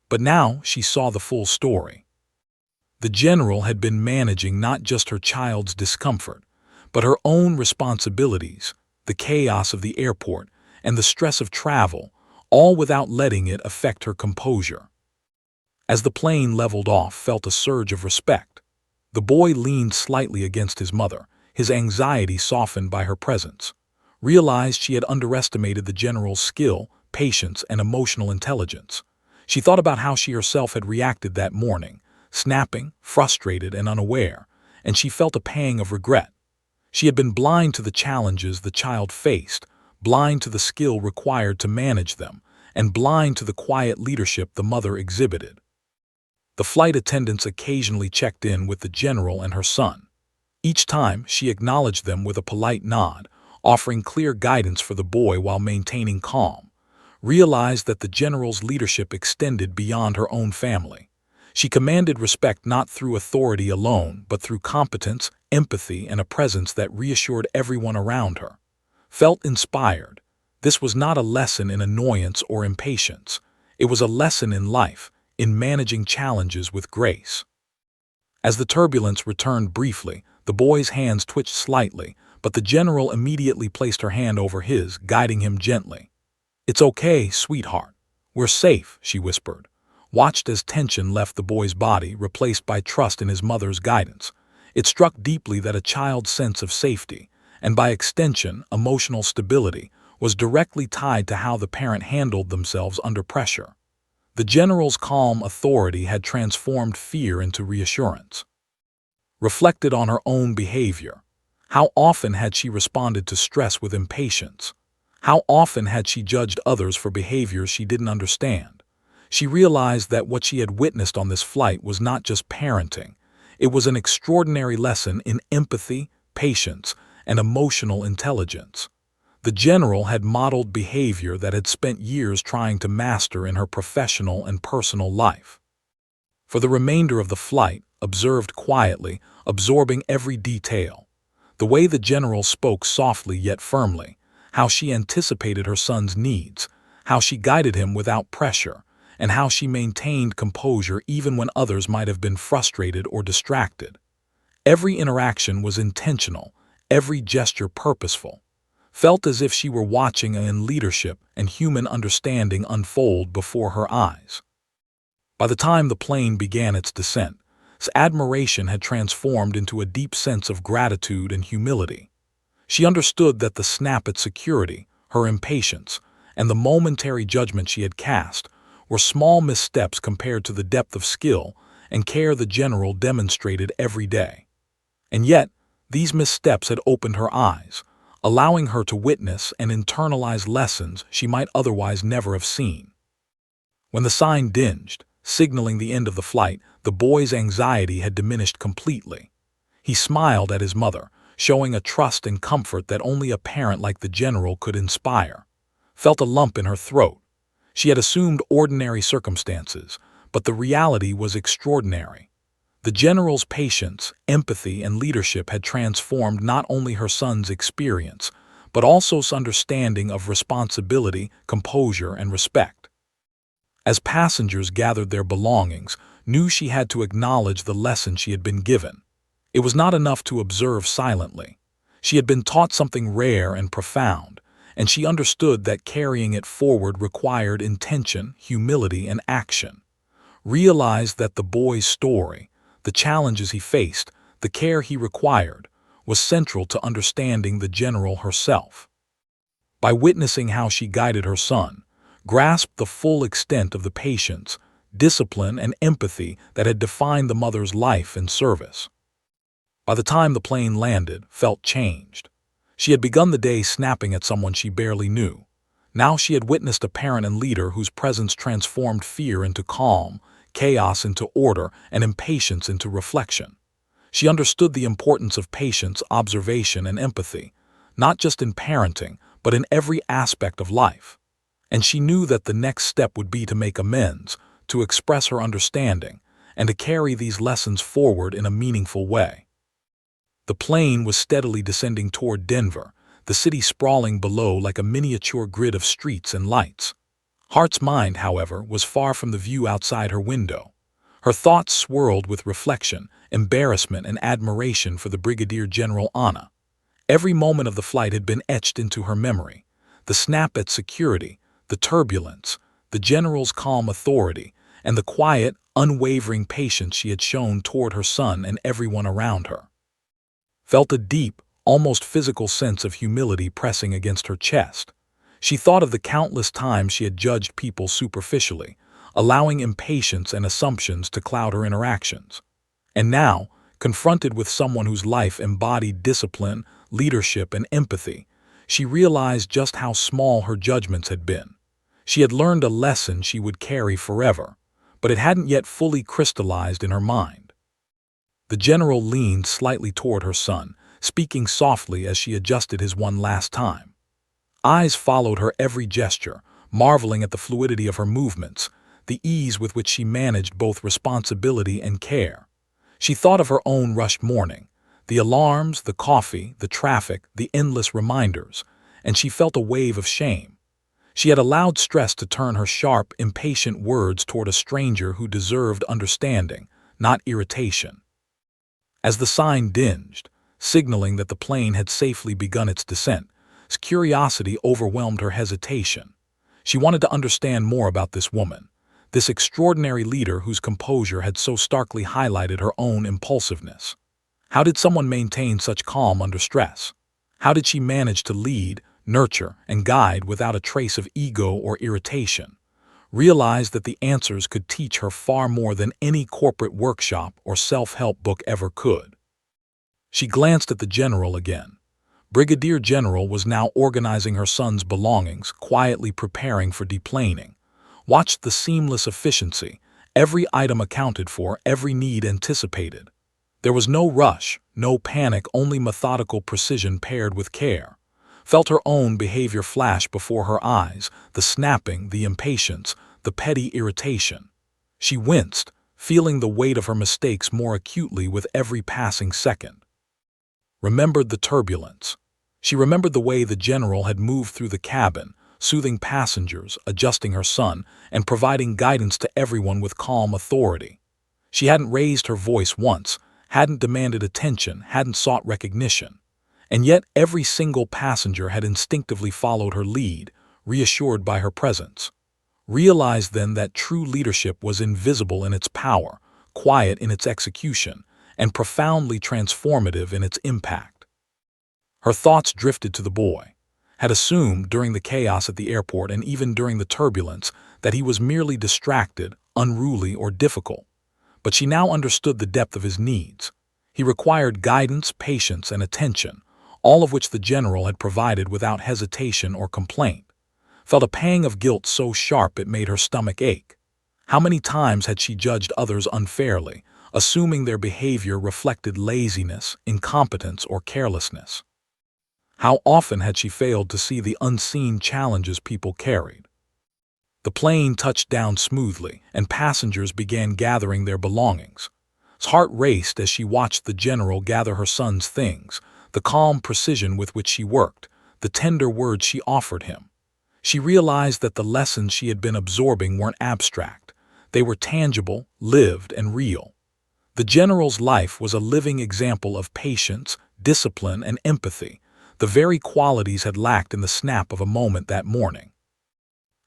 But now she saw the full story. The general had been managing not just her child's discomfort, but her own responsibilities, the chaos of the airport, and the stress of travel, all without letting it affect her composure. As the plane leveled off, felt a surge of respect. The boy leaned slightly against his mother, his anxiety softened by her presence. Realized she had underestimated the general's skill, patience, and emotional intelligence. She thought about how she herself had reacted that morning, snapping, frustrated, and unaware, and she felt a pang of regret. She had been blind to the challenges the child faced, blind to the skill required to manage them, and blind to the quiet leadership the mother exhibited. The flight attendants occasionally checked in with the general and her son. Each time, she acknowledged them with a polite nod, offering clear guidance for the boy while maintaining calm, realized that the general's leadership extended beyond her own family. She commanded respect not through authority alone, but through competence, empathy, and a presence that reassured everyone around her. Felt inspired. This was not a lesson in annoyance or impatience. It was a lesson in life, in managing challenges with grace. As the turbulence returned briefly, the boy's hands twitched slightly, but the general immediately placed her hand over his, guiding him gently. "It's okay, sweetheart. We're safe," she whispered, watched as tension left the boy's body, replaced by trust in his mother's guidance. It struck deeply that a child's sense of safety, and by extension, emotional stability, was directly tied to how the parent handled themselves under pressure. The general's calm authority had transformed fear into reassurance. Reflected on her own behavior. How often had she responded to stress with impatience? How often had she judged others for behaviors she didn't understand? She realized that what she had witnessed on this flight was not just parenting. It was an extraordinary lesson in empathy, patience, and emotional intelligence. The general had modeled behavior that had spent years trying to master in her professional and personal life. For the remainder of the flight, observed quietly, absorbing every detail. The way the general spoke softly yet firmly, how she anticipated her son's needs, how she guided him without pressure, and how she maintained composure even when others might have been frustrated or distracted. Every interaction was intentional, every gesture purposeful. Felt as if she were watching in leadership and human understanding unfold before her eyes. By the time the plane began its descent, admiration had transformed into a deep sense of gratitude and humility. She understood that the snap at security, her impatience, and the momentary judgment she had cast were small missteps compared to the depth of skill and care the general demonstrated every day. And yet, these missteps had opened her eyes, allowing her to witness and internalize lessons she might otherwise never have seen. When the sign dinged, signaling the end of the flight, the boy's anxiety had diminished completely. He smiled at his mother, showing a trust and comfort that only a parent like the general could inspire. Felt a lump in her throat. She had assumed ordinary circumstances, but the reality was extraordinary. The general's patience, empathy, and leadership had transformed not only her son's experience, but also his understanding of responsibility, composure, and respect. As passengers gathered their belongings, knew she had to acknowledge the lesson she had been given. It was not enough to observe silently. She had been taught something rare and profound, and she understood that carrying it forward required intention, humility, and action. Realized that the boy's story, the challenges he faced, the care he required, was central to understanding the general herself. By witnessing how she guided her son, grasped the full extent of the patience, discipline, and empathy that had defined the mother's life and service. By the time the plane landed, Felt changed. She had begun the day snapping at someone she barely knew. Now she had witnessed a parent and leader whose presence transformed fear into calm, chaos into order, and impatience into reflection. She understood the importance of patience, observation, and empathy, not just in parenting, but in every aspect of life. And she knew that the next step would be to make amends, to express her understanding, and to carry these lessons forward in a meaningful way. The plane was steadily descending toward Denver, the city sprawling below like a miniature grid of streets and lights. Hart's mind, however, was far from the view outside her window. Her thoughts swirled with reflection, embarrassment, and admiration for the Brigadier General Anna. Every moment of the flight had been etched into her memory. The snap at security, the turbulence, the general's calm authority, and the quiet, unwavering patience she had shown toward her son and everyone around her. Felt a deep, almost physical sense of humility pressing against her chest. She thought of the countless times she had judged people superficially, allowing impatience and assumptions to cloud her interactions. And now, confronted with someone whose life embodied discipline, leadership, and empathy, she realized just how small her judgments had been. She had learned a lesson she would carry forever, but it hadn't yet fully crystallized in her mind. The general leaned slightly toward her son, speaking softly as she adjusted his one last time. Eyes followed her every gesture, marveling at the fluidity of her movements, the ease with which she managed both responsibility and care. She thought of her own rushed morning, the alarms, the coffee, the traffic, the endless reminders, and she felt a wave of shame. She had allowed stress to turn her sharp, impatient words toward a stranger who deserved understanding, not irritation. As the sign dinged, signaling that the plane had safely begun its descent, curiosity overwhelmed her hesitation. She wanted to understand more about this woman, this extraordinary leader whose composure had so starkly highlighted her own impulsiveness. How did someone maintain such calm under stress? How did she manage to lead, nurture, and guide without a trace of ego or irritation? Realized that the answers could teach her far more than any corporate workshop or self-help book ever could. She glanced at the general again. Brigadier General was now organizing her son's belongings, quietly preparing for deplaning. Watched the seamless efficiency, every item accounted for, every need anticipated. There was no rush, no panic, only methodical precision paired with care. Felt her own behavior flash before her eyes, the snapping, the impatience, the petty irritation. She winced, feeling the weight of her mistakes more acutely with every passing second. Remembered the turbulence. She remembered the way the general had moved through the cabin, soothing passengers, adjusting her son, and providing guidance to everyone with calm authority. She hadn't raised her voice once, hadn't demanded attention, hadn't sought recognition. And yet every single passenger had instinctively followed her lead, reassured by her presence. Realized then that true leadership was invisible in its power, quiet in its execution, and profoundly transformative in its impact. Her thoughts drifted to the boy. Had assumed during the chaos at the airport and even during the turbulence that he was merely distracted, unruly, or difficult. But she now understood the depth of his needs. He required guidance, patience, and attention, all of which the general had provided without hesitation or complaint. Felt a pang of guilt so sharp it made her stomach ache. How many times had she judged others unfairly, assuming their behavior reflected laziness, incompetence, or carelessness? How often had she failed to see the unseen challenges people carried? The plane touched down smoothly, and passengers began gathering their belongings. Her heart raced as she watched the general gather her son's things, the calm precision with which she worked, the tender words she offered him. She realized that the lessons she had been absorbing weren't abstract. They were tangible, lived, and real. The general's life was a living example of patience, discipline, and empathy, the very qualities had lacked in the snap of a moment that morning.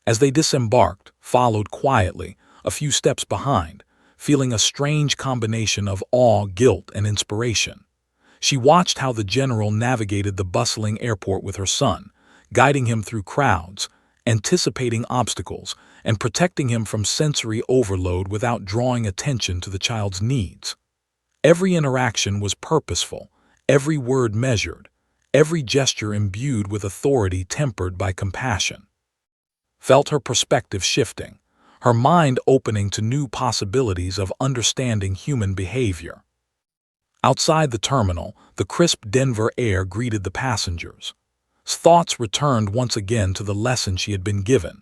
As they disembarked, followed quietly, a few steps behind, feeling a strange combination of awe, guilt, and inspiration. She watched how the general navigated the bustling airport with her son, guiding him through crowds, anticipating obstacles, and protecting him from sensory overload without drawing attention to the child's needs. Every interaction was purposeful, every word measured, every gesture imbued with authority tempered by compassion. Felt her perspective shifting, her mind opening to new possibilities of understanding human behavior. Outside the terminal, the crisp Denver air greeted the passengers. Thoughts returned once again to the lesson she had been given.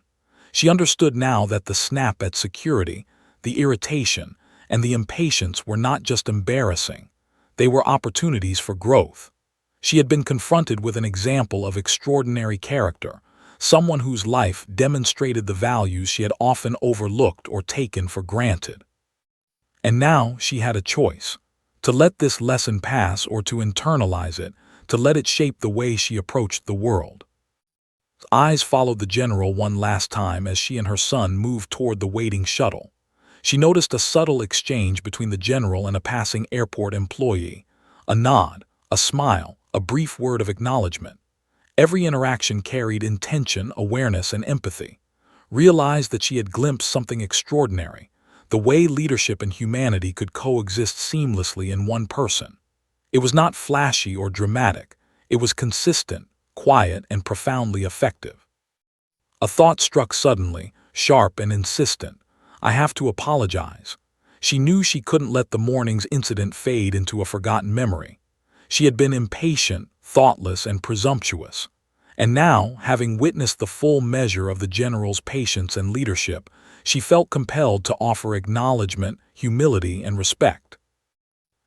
She understood now that the snap at security, the irritation, and the impatience were not just embarrassing. They were opportunities for growth. She had been confronted with an example of extraordinary character, someone whose life demonstrated the values she had often overlooked or taken for granted. And now she had a choice: to let this lesson pass or to internalize it, to let it shape the way she approached the world. Eyes followed the general one last time as she and her son moved toward the waiting shuttle. She noticed a subtle exchange between the general and a passing airport employee, a nod, a smile, a brief word of acknowledgement. Every interaction carried intention, awareness, and empathy. Realized that she had glimpsed something extraordinary, the way leadership and humanity could coexist seamlessly in one person. It was not flashy or dramatic. It was consistent, quiet, and profoundly effective. A thought struck suddenly, sharp and insistent. I have to apologize. She knew she couldn't let the morning's incident fade into a forgotten memory. She had been impatient, thoughtless, and presumptuous. And now, having witnessed the full measure of the general's patience and leadership, she felt compelled to offer acknowledgment, humility, and respect.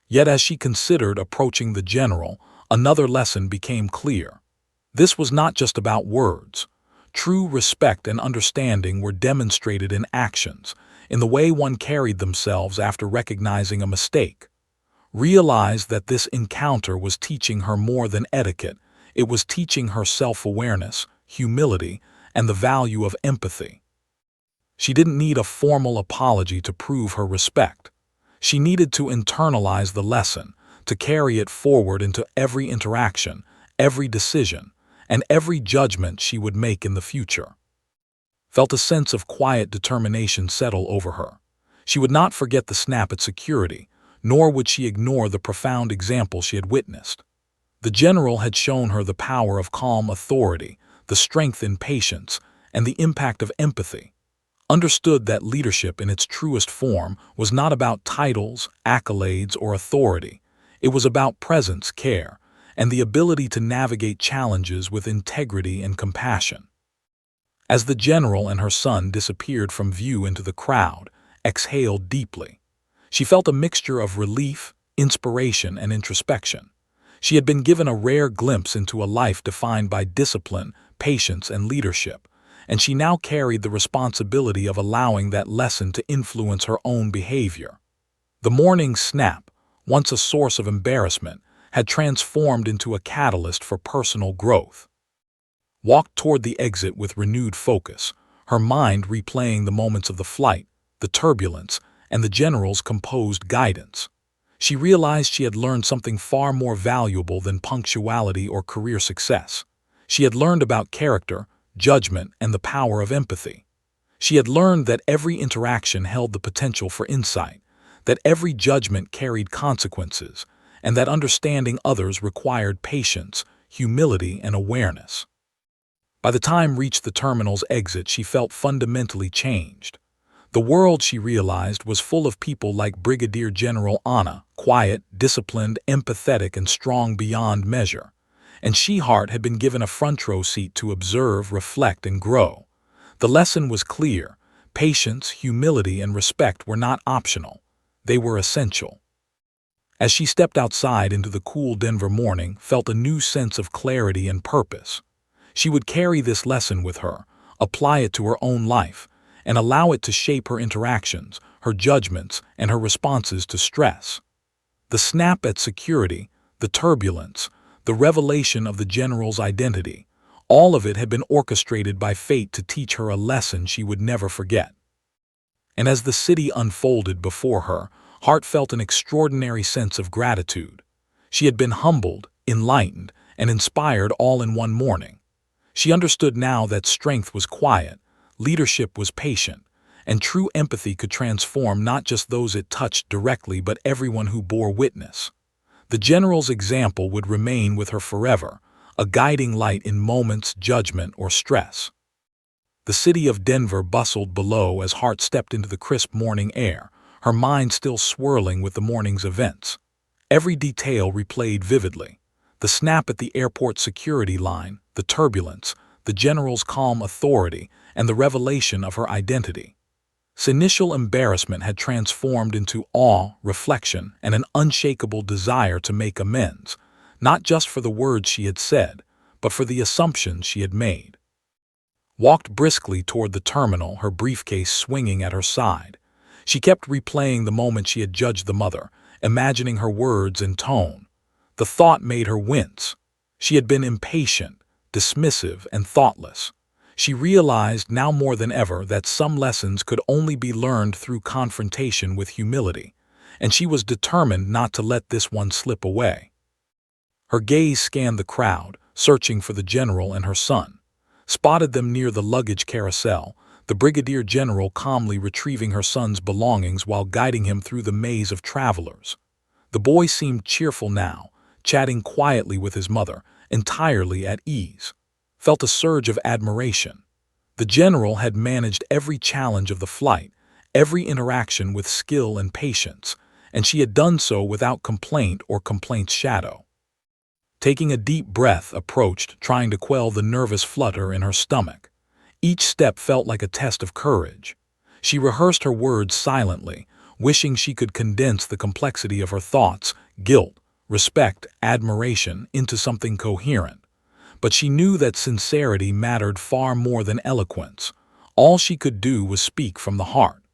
Yet as she considered approaching the general, another lesson became clear. This was not just about words. True respect and understanding were demonstrated in actions, in the way one carried themselves after recognizing a mistake. Realize that this encounter was teaching her more than etiquette. It was teaching her self-awareness, humility, and the value of empathy. She didn't need a formal apology to prove her respect. She needed to internalize the lesson, to carry it forward into every interaction, every decision, and every judgment she would make in the future. Felt a sense of quiet determination settle over her. She would not forget the snap at security, nor would she ignore the profound example she had witnessed. The general had shown her the power of calm authority, the strength in patience, and the impact of empathy. Understood that leadership in its truest form was not about titles, accolades, or authority. It was about presence, care, and the ability to navigate challenges with integrity and compassion. As the general and her son disappeared from view into the crowd, exhaled deeply. She felt a mixture of relief, inspiration, and introspection. She had been given a rare glimpse into a life defined by discipline, patience, and leadership, and she now carried the responsibility of allowing that lesson to influence her own behavior. The morning's snap, once a source of embarrassment, had transformed into a catalyst for personal growth. Walked toward the exit with renewed focus, her mind replaying the moments of the flight, the turbulence, and the general's composed guidance. She realized she had learned something far more valuable than punctuality or career success. She had learned about character, judgment, and the power of empathy. She had learned that every interaction held the potential for insight, that every judgment carried consequences, and that understanding others required patience, humility, and awareness. By the time reached the terminal's exit, she felt fundamentally changed. The world, she realized, was full of people like Brigadier General Anna, quiet, disciplined, empathetic, and strong beyond measure. And She-Heart had been given a front-row seat to observe, reflect, and grow. The lesson was clear. Patience, humility, and respect were not optional. They were essential. As she stepped outside into the cool Denver morning, felt a new sense of clarity and purpose. She would carry this lesson with her, apply it to her own life, and allow it to shape her interactions, her judgments, and her responses to stress. The snap at security, the turbulence, the revelation of the general's identity, all of it had been orchestrated by fate to teach her a lesson she would never forget. And as the city unfolded before her, Hart felt an extraordinary sense of gratitude. She had been humbled, enlightened, and inspired all in one morning. She understood now that strength was quiet, leadership was patient, and true empathy could transform not just those it touched directly but everyone who bore witness. The general's example would remain with her forever, a guiding light in moments, judgment, or stress. The city of Denver bustled below as Hart stepped into the crisp morning air, her mind still swirling with the morning's events. Every detail replayed vividly. The snap at the airport security line, the turbulence, the general's calm authority, and the revelation of her identity. Initial embarrassment had transformed into awe, reflection, and an unshakable desire to make amends, not just for the words she had said, but for the assumptions she had made. Walked briskly toward the terminal, her briefcase swinging at her side. She kept replaying the moment she had judged the mother, imagining her words and tone. The thought made her wince. She had been impatient, dismissive, and thoughtless. She realized now more than ever that some lessons could only be learned through confrontation with humility, and she was determined not to let this one slip away. Her gaze scanned the crowd, searching for the general and her son. Spotted them near the luggage carousel, the Brigadier General calmly retrieving her son's belongings while guiding him through the maze of travelers. The boy seemed cheerful now, chatting quietly with his mother, entirely at ease. Felt a surge of admiration. The general had managed every challenge of the flight, every interaction with skill and patience, and she had done so without complaint or complaint's shadow. Taking a deep breath, approached, trying to quell the nervous flutter in her stomach. Each step felt like a test of courage. She rehearsed her words silently, wishing she could condense the complexity of her thoughts, guilt, respect, admiration, into something coherent. But she knew that sincerity mattered far more than eloquence. All she could do was speak from the heart.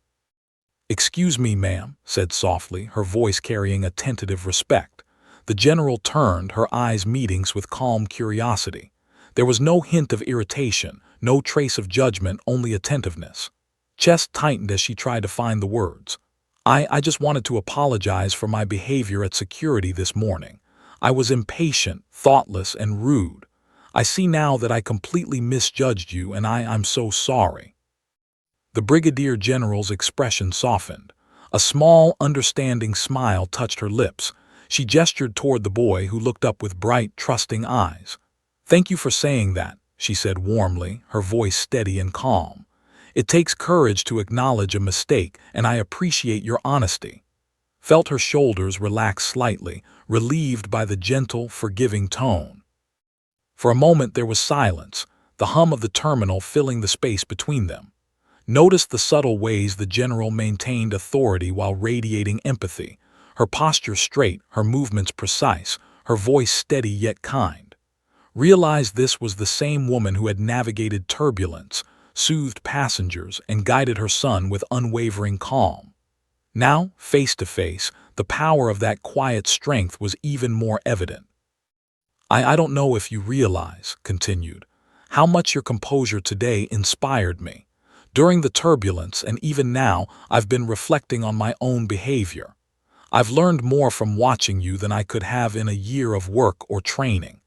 "Excuse me, ma'am," said softly, her voice carrying a tentative respect. The general turned, her eyes meeting with calm curiosity. There was no hint of irritation, no trace of judgment, only attentiveness. Chest tightened as she tried to find the words. I just wanted to apologize for my behavior at security this morning. I was impatient, thoughtless, and rude. I see now that I completely misjudged you, and I'm so sorry." The Brigadier General's expression softened. A small, understanding smile touched her lips. She gestured toward the boy, who looked up with bright, trusting eyes. "Thank you for saying that," she said warmly, her voice steady and calm. "It takes courage to acknowledge a mistake, and I appreciate your honesty." Felt her shoulders relax slightly, relieved by the gentle, forgiving tone. For a moment there was silence, the hum of the terminal filling the space between them. Noticed the subtle ways the general maintained authority while radiating empathy, her posture straight, her movements precise, her voice steady yet kind. Realized this was the same woman who had navigated turbulence, soothed passengers, and guided her son with unwavering calm. Now, face to face, the power of that quiet strength was even more evident. I don't know if you realize," continued, "how much your composure today inspired me. During the turbulence, and even now, I've been reflecting on my own behavior. I've learned more from watching you than I could have in a year of work or training.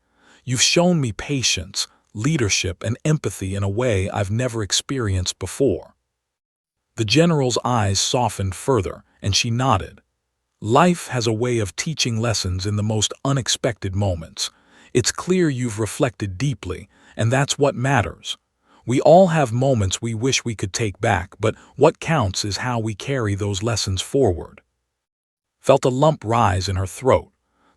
You've shown me patience, leadership, and empathy in a way I've never experienced before." The general's eyes softened further, and she nodded. "Life has a way of teaching lessons in the most unexpected moments. It's clear you've reflected deeply, and that's what matters. We all have moments we wish we could take back, but what counts is how we carry those lessons forward." Felt a lump rise in her throat.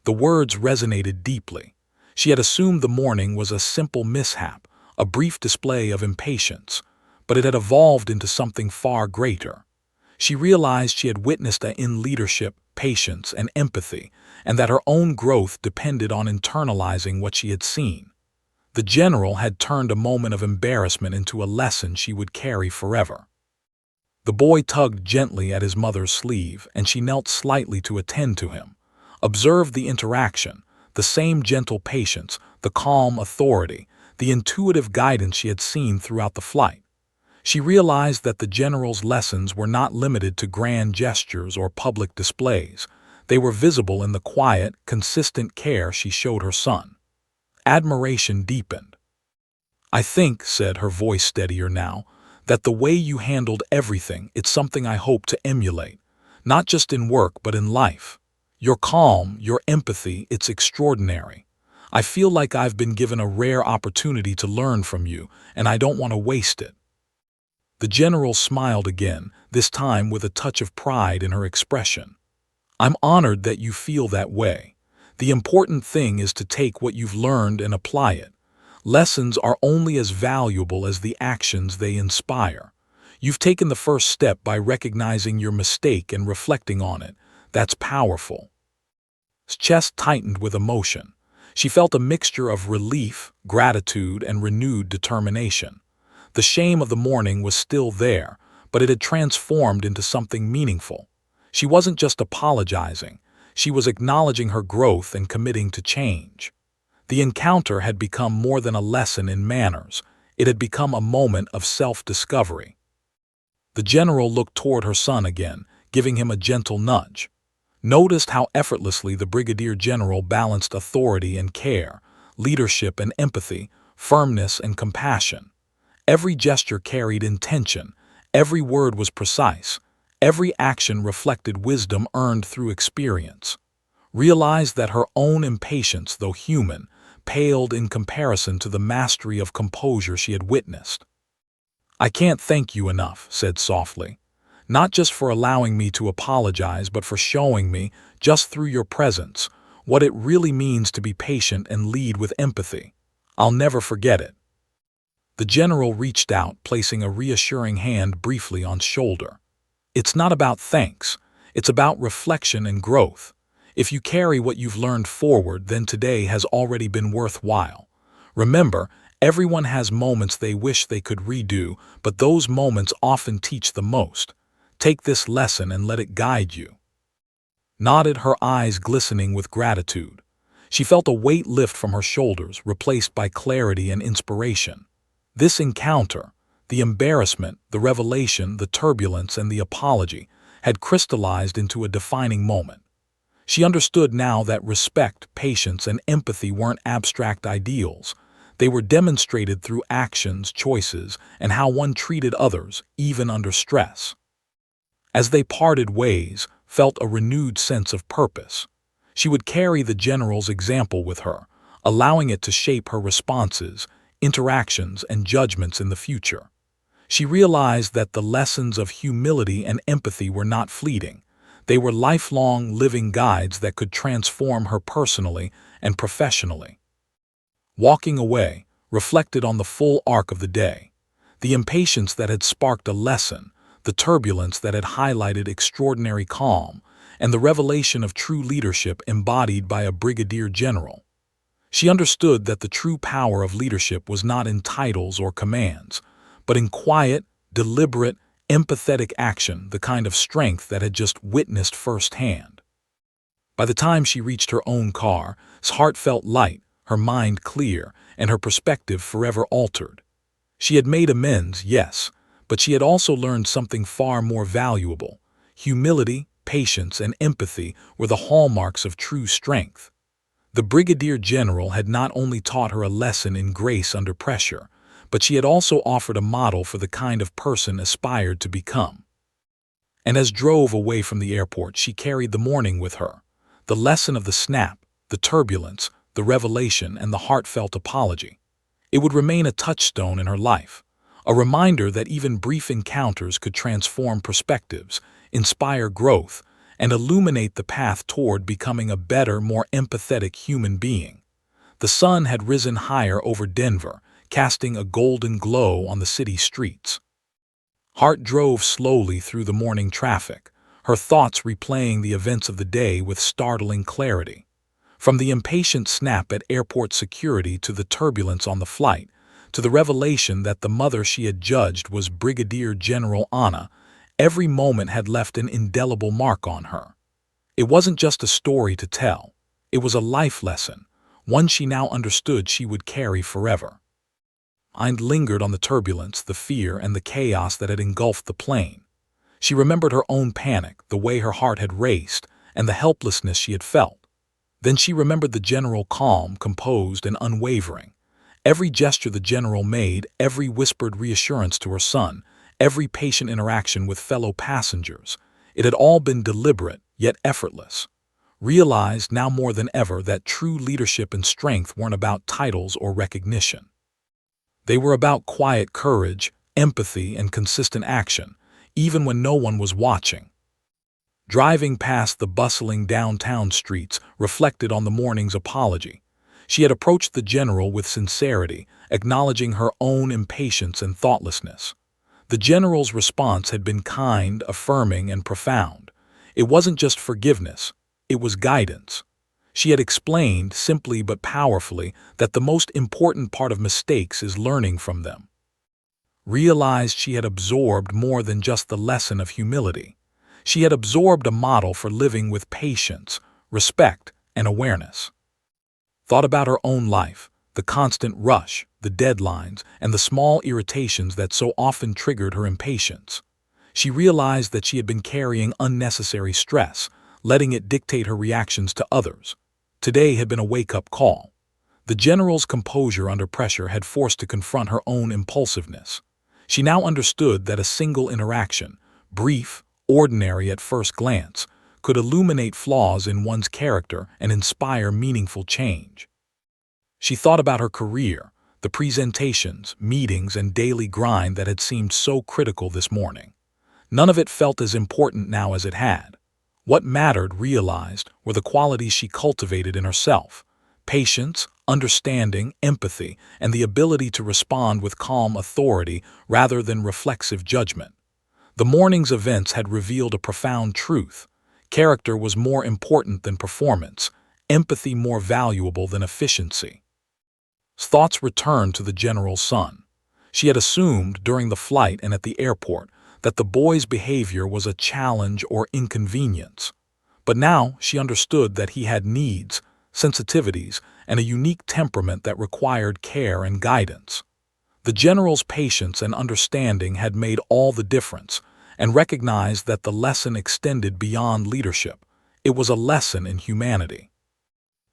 The words resonated deeply. She had assumed the morning was a simple mishap, a brief display of impatience, but it had evolved into something far greater. She realized she had witnessed in leadership, patience, and empathy, and that her own growth depended on internalizing what she had seen. The general had turned a moment of embarrassment into a lesson she would carry forever. The boy tugged gently at his mother's sleeve, and she knelt slightly to attend to him. Observed the interaction, the same gentle patience, the calm authority, the intuitive guidance she had seen throughout the flight. She realized that the general's lessons were not limited to grand gestures or public displays. They were visible in the quiet, consistent care she showed her son. Admiration deepened. "I think," said her voice steadier now, "that the way you handled everything, it's something I hope to emulate, not just in work but in life. Your calm, your empathy, it's extraordinary. I feel like I've been given a rare opportunity to learn from you, and I don't want to waste it." The general smiled again, this time with a touch of pride in her expression. "I'm honored that you feel that way. The important thing is to take what you've learned and apply it. Lessons are only as valuable as the actions they inspire. You've taken the first step by recognizing your mistake and reflecting on it. That's powerful." His chest tightened with emotion. She felt a mixture of relief, gratitude, and renewed determination. The shame of the morning was still there, but it had transformed into something meaningful. She wasn't just apologizing. She was acknowledging her growth and committing to change. The encounter had become more than a lesson in manners. It had become a moment of self-discovery. The general looked toward her son again, giving him a gentle nudge. Noticed how effortlessly the Brigadier General balanced authority and care, leadership and empathy, firmness and compassion. Every gesture carried intention, every word was precise, every action reflected wisdom earned through experience. Realized that her own impatience, though human, paled in comparison to the mastery of composure she had witnessed. "I can't thank you enough," said softly. "Not just for allowing me to apologize, but for showing me, just through your presence, what it really means to be patient and lead with empathy. I'll never forget it." The general reached out, placing a reassuring hand briefly on shoulder. "It's not about thanks. It's about reflection and growth. If you carry what you've learned forward, then today has already been worthwhile. Remember, everyone has moments they wish they could redo, but those moments often teach the most. Take this lesson and let it guide you." Nodded, her eyes glistening with gratitude. She felt a weight lift from her shoulders, replaced by clarity and inspiration. This encounter, the embarrassment, the revelation, the turbulence, and the apology, had crystallized into a defining moment. She understood now that respect, patience, and empathy weren't abstract ideals. They were demonstrated through actions, choices, and how one treated others, even under stress. As they parted ways, felt a renewed sense of purpose. She would carry the general's example with her, allowing it to shape her responses, interactions, and judgments in the future. She realized that the lessons of humility and empathy were not fleeting. They were lifelong living guides that could transform her personally and professionally. Walking away, reflected on the full arc of the day. The impatience that had sparked a lesson, the turbulence that had highlighted extraordinary calm, and the revelation of true leadership embodied by a brigadier general. She understood that the true power of leadership was not in titles or commands, but in quiet, deliberate, empathetic action, the kind of strength that had just witnessed firsthand. By the time she reached her own car, her heart felt light, her mind clear, and her perspective forever altered. She had made amends, yes, but she had also learned something far more valuable. Humility, patience, and empathy were the hallmarks of true strength. The Brigadier General had not only taught her a lesson in grace under pressure, but she had also offered a model for the kind of person aspired to become. And as drove away from the airport, she carried the morning with her. The lesson of the snap, the turbulence, the revelation, and the heartfelt apology. It would remain a touchstone in her life, a reminder that even brief encounters could transform perspectives, inspire growth, and illuminate the path toward becoming a better, more empathetic human being. The sun had risen higher over Denver, casting a golden glow on the city streets. Hart drove slowly through the morning traffic, her thoughts replaying the events of the day with startling clarity. From the impatient snap at airport security to the turbulence on the flight, to the revelation that the mother she had judged was Brigadier General Anna, every moment had left an indelible mark on her. It wasn't just a story to tell. It was a life lesson, one she now understood she would carry forever. Mind lingered on the turbulence, the fear, and the chaos that had engulfed the plane. She remembered her own panic, the way her heart had raced, and the helplessness she had felt. Then she remembered the general calm, composed, and unwavering. Every gesture the general made, every whispered reassurance to her son, every patient interaction with fellow passengers, it had all been deliberate, yet effortless. Realized now more than ever that true leadership and strength weren't about titles or recognition. They were about quiet courage, empathy, and consistent action, even when no one was watching. Driving past the bustling downtown streets reflected on the morning's apology. She had approached the general with sincerity, acknowledging her own impatience and thoughtlessness. The general's response had been kind, affirming, and profound. It wasn't just forgiveness, it was guidance. She had explained, simply but powerfully, that the most important part of mistakes is learning from them. Realized she had absorbed more than just the lesson of humility. She had absorbed a model for living with patience, respect, and awareness. Thought about her own life, the constant rush, the deadlines, and the small irritations that so often triggered her impatience. She realized that she had been carrying unnecessary stress, letting it dictate her reactions to others. Today had been a wake-up call. The general's composure under pressure had forced to confront her own impulsiveness. She now understood that a single interaction, brief, ordinary at first glance, could illuminate flaws in one's character and inspire meaningful change. She thought about her career, the presentations, meetings, and daily grind that had seemed so critical this morning. None of it felt as important now as it had. What mattered, realized, were the qualities she cultivated in herself: patience, understanding, empathy, and the ability to respond with calm authority rather than reflexive judgment. The morning's events had revealed a profound truth. Character was more important than performance, empathy more valuable than efficiency. Thoughts returned to the general's son. She had assumed, during the flight and at the airport, that the boy's behavior was a challenge or inconvenience. But now she understood that he had needs, sensitivities, and a unique temperament that required care and guidance. The general's patience and understanding had made all the difference, and recognized that the lesson extended beyond leadership. It was a lesson in humanity.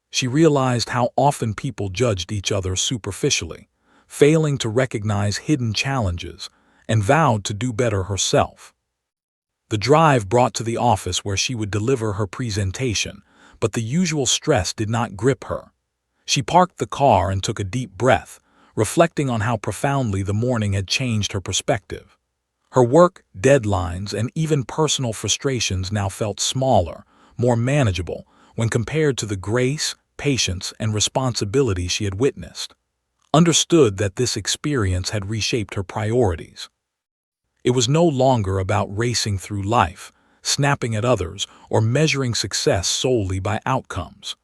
She realized how often people judged each other superficially, failing to recognize hidden challenges, and vowed to do better herself. The drive brought to the office where she would deliver her presentation, but the usual stress did not grip her. She parked the car and took a deep breath, reflecting on how profoundly the morning had changed her perspective. Her work, deadlines, and even personal frustrations now felt smaller, more manageable, when compared to the grace, patience, and responsibility she had witnessed. Understood that this experience had reshaped her priorities. It was no longer about racing through life, snapping at others, or measuring success solely by outcomes.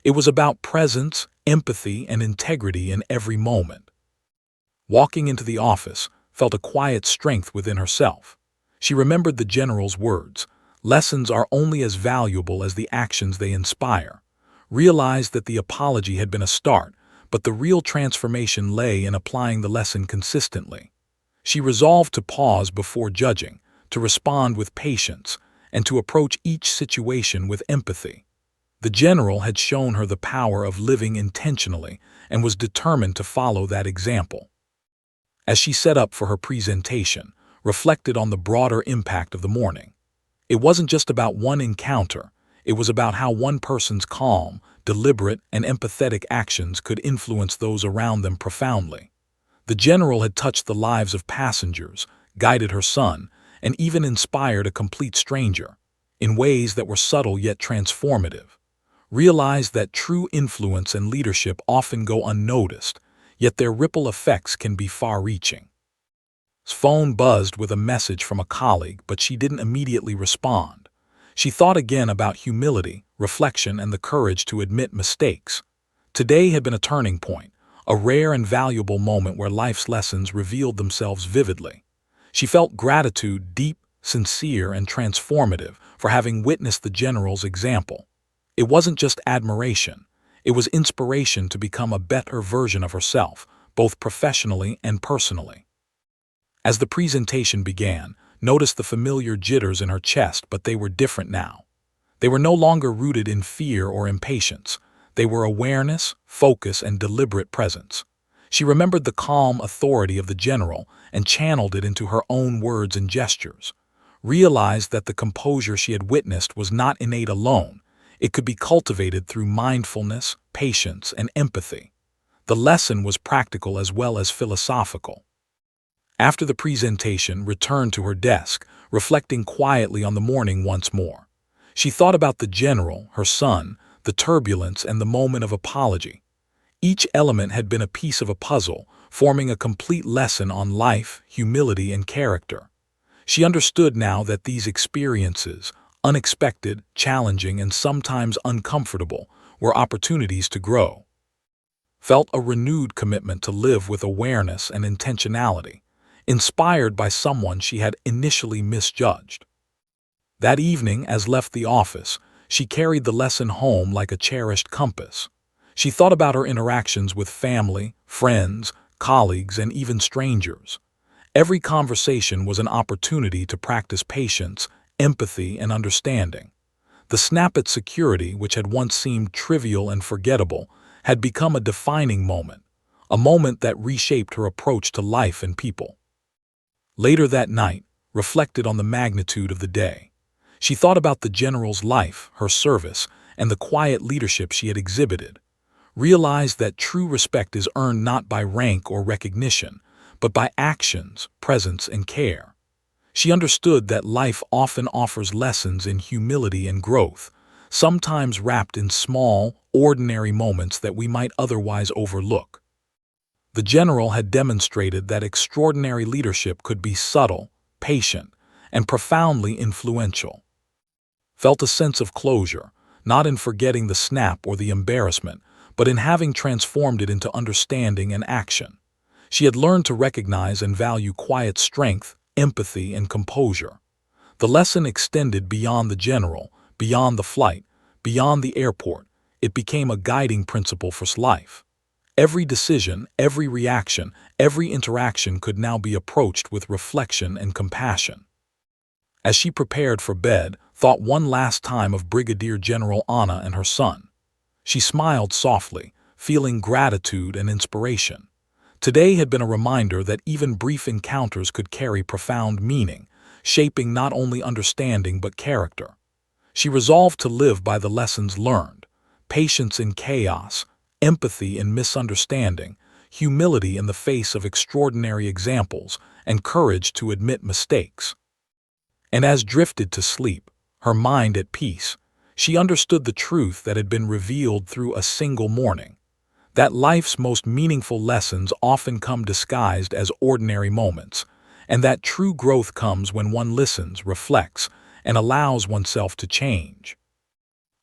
It was about presence, empathy, and integrity in every moment. Walking into the office, felt a quiet strength within herself. She remembered the general's words: "Lessons are only as valuable as the actions they inspire." Realized that the apology had been a start, but the real transformation lay in applying the lesson consistently. She resolved to pause before judging, to respond with patience, and to approach each situation with empathy. The general had shown her the power of living intentionally and was determined to follow that example. As she set up for her presentation, reflected on the broader impact of the morning. It wasn't just about one encounter, it was about how one person's calm, deliberate, and empathetic actions could influence those around them profoundly. The general had touched the lives of passengers, guided her son, and even inspired a complete stranger, in ways that were subtle yet transformative. Realized that true influence and leadership often go unnoticed, yet their ripple effects can be far-reaching. Phone buzzed with a message from a colleague, but she didn't immediately respond. She thought again about humility, reflection, and the courage to admit mistakes. Today had been a turning point, a rare and valuable moment where life's lessons revealed themselves vividly. She felt gratitude, deep, sincere, and transformative, for having witnessed the general's example. It wasn't just admiration, it was inspiration to become a better version of herself, both professionally and personally. As the presentation began, noticed the familiar jitters in her chest, but they were different now. They were no longer rooted in fear or impatience. They were awareness, focus, and deliberate presence. She remembered the calm authority of the general and channeled it into her own words and gestures. Realized that the composure she had witnessed was not innate alone. It could be cultivated through mindfulness, patience, and empathy. The lesson was practical as well as philosophical. After the presentation, returned to her desk, reflecting quietly on the morning once more. She thought about the general, her son, the turbulence, and the moment of apology. Each element had been a piece of a puzzle, forming a complete lesson on life, humility, and character. She understood now that these experiences, unexpected, challenging, and sometimes uncomfortable, were opportunities to grow. Felt a renewed commitment to live with awareness and intentionality, inspired by someone she had initially misjudged. That evening, as left the office, she carried the lesson home like a cherished compass. She thought about her interactions with family, friends, colleagues, and even strangers. Every conversation was an opportunity to practice patience, empathy, and understanding. The snap at security, which had once seemed trivial and forgettable, had become a defining moment, a moment that reshaped her approach to life and people. Later that night, reflected on the magnitude of the day. She thought about the general's life, her service, and the quiet leadership she had exhibited. Realized that true respect is earned not by rank or recognition, but by actions, presence, and care. She understood that life often offers lessons in humility and growth, sometimes wrapped in small, ordinary moments that we might otherwise overlook. The general had demonstrated that extraordinary leadership could be subtle, patient, and profoundly influential. Felt a sense of closure, not in forgetting the snap or the embarrassment, but in having transformed it into understanding and action. She had learned to recognize and value quiet strength, empathy, and composure. The lesson extended beyond the general, beyond the flight, beyond the airport. It became a guiding principle for life. Every decision, every reaction, every interaction could now be approached with reflection and compassion. As she prepared for bed, thought one last time of Brigadier General Anna and her son. She smiled softly, feeling gratitude and inspiration. Today had been a reminder that even brief encounters could carry profound meaning, shaping not only understanding but character. She resolved to live by the lessons learned: patience in chaos, empathy in misunderstanding, humility in the face of extraordinary examples, and courage to admit mistakes. And as drifted to sleep, her mind at peace, she understood the truth that had been revealed through a single morning: that life's most meaningful lessons often come disguised as ordinary moments, and that true growth comes when one listens, reflects, and allows oneself to change.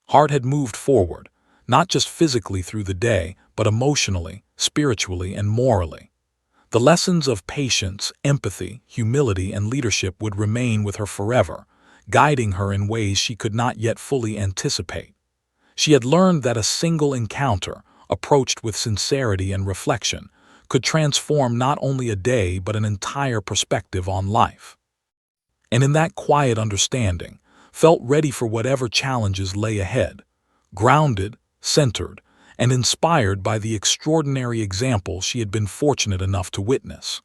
Hart had moved forward, not just physically through the day, but emotionally, spiritually, and morally. The lessons of patience, empathy, humility, and leadership would remain with her forever, guiding her in ways she could not yet fully anticipate. She had learned that a single encounter, approached with sincerity and reflection, could transform not only a day but an entire perspective on life. And in that quiet understanding, felt ready for whatever challenges lay ahead, grounded, centered, and inspired by the extraordinary example she had been fortunate enough to witness.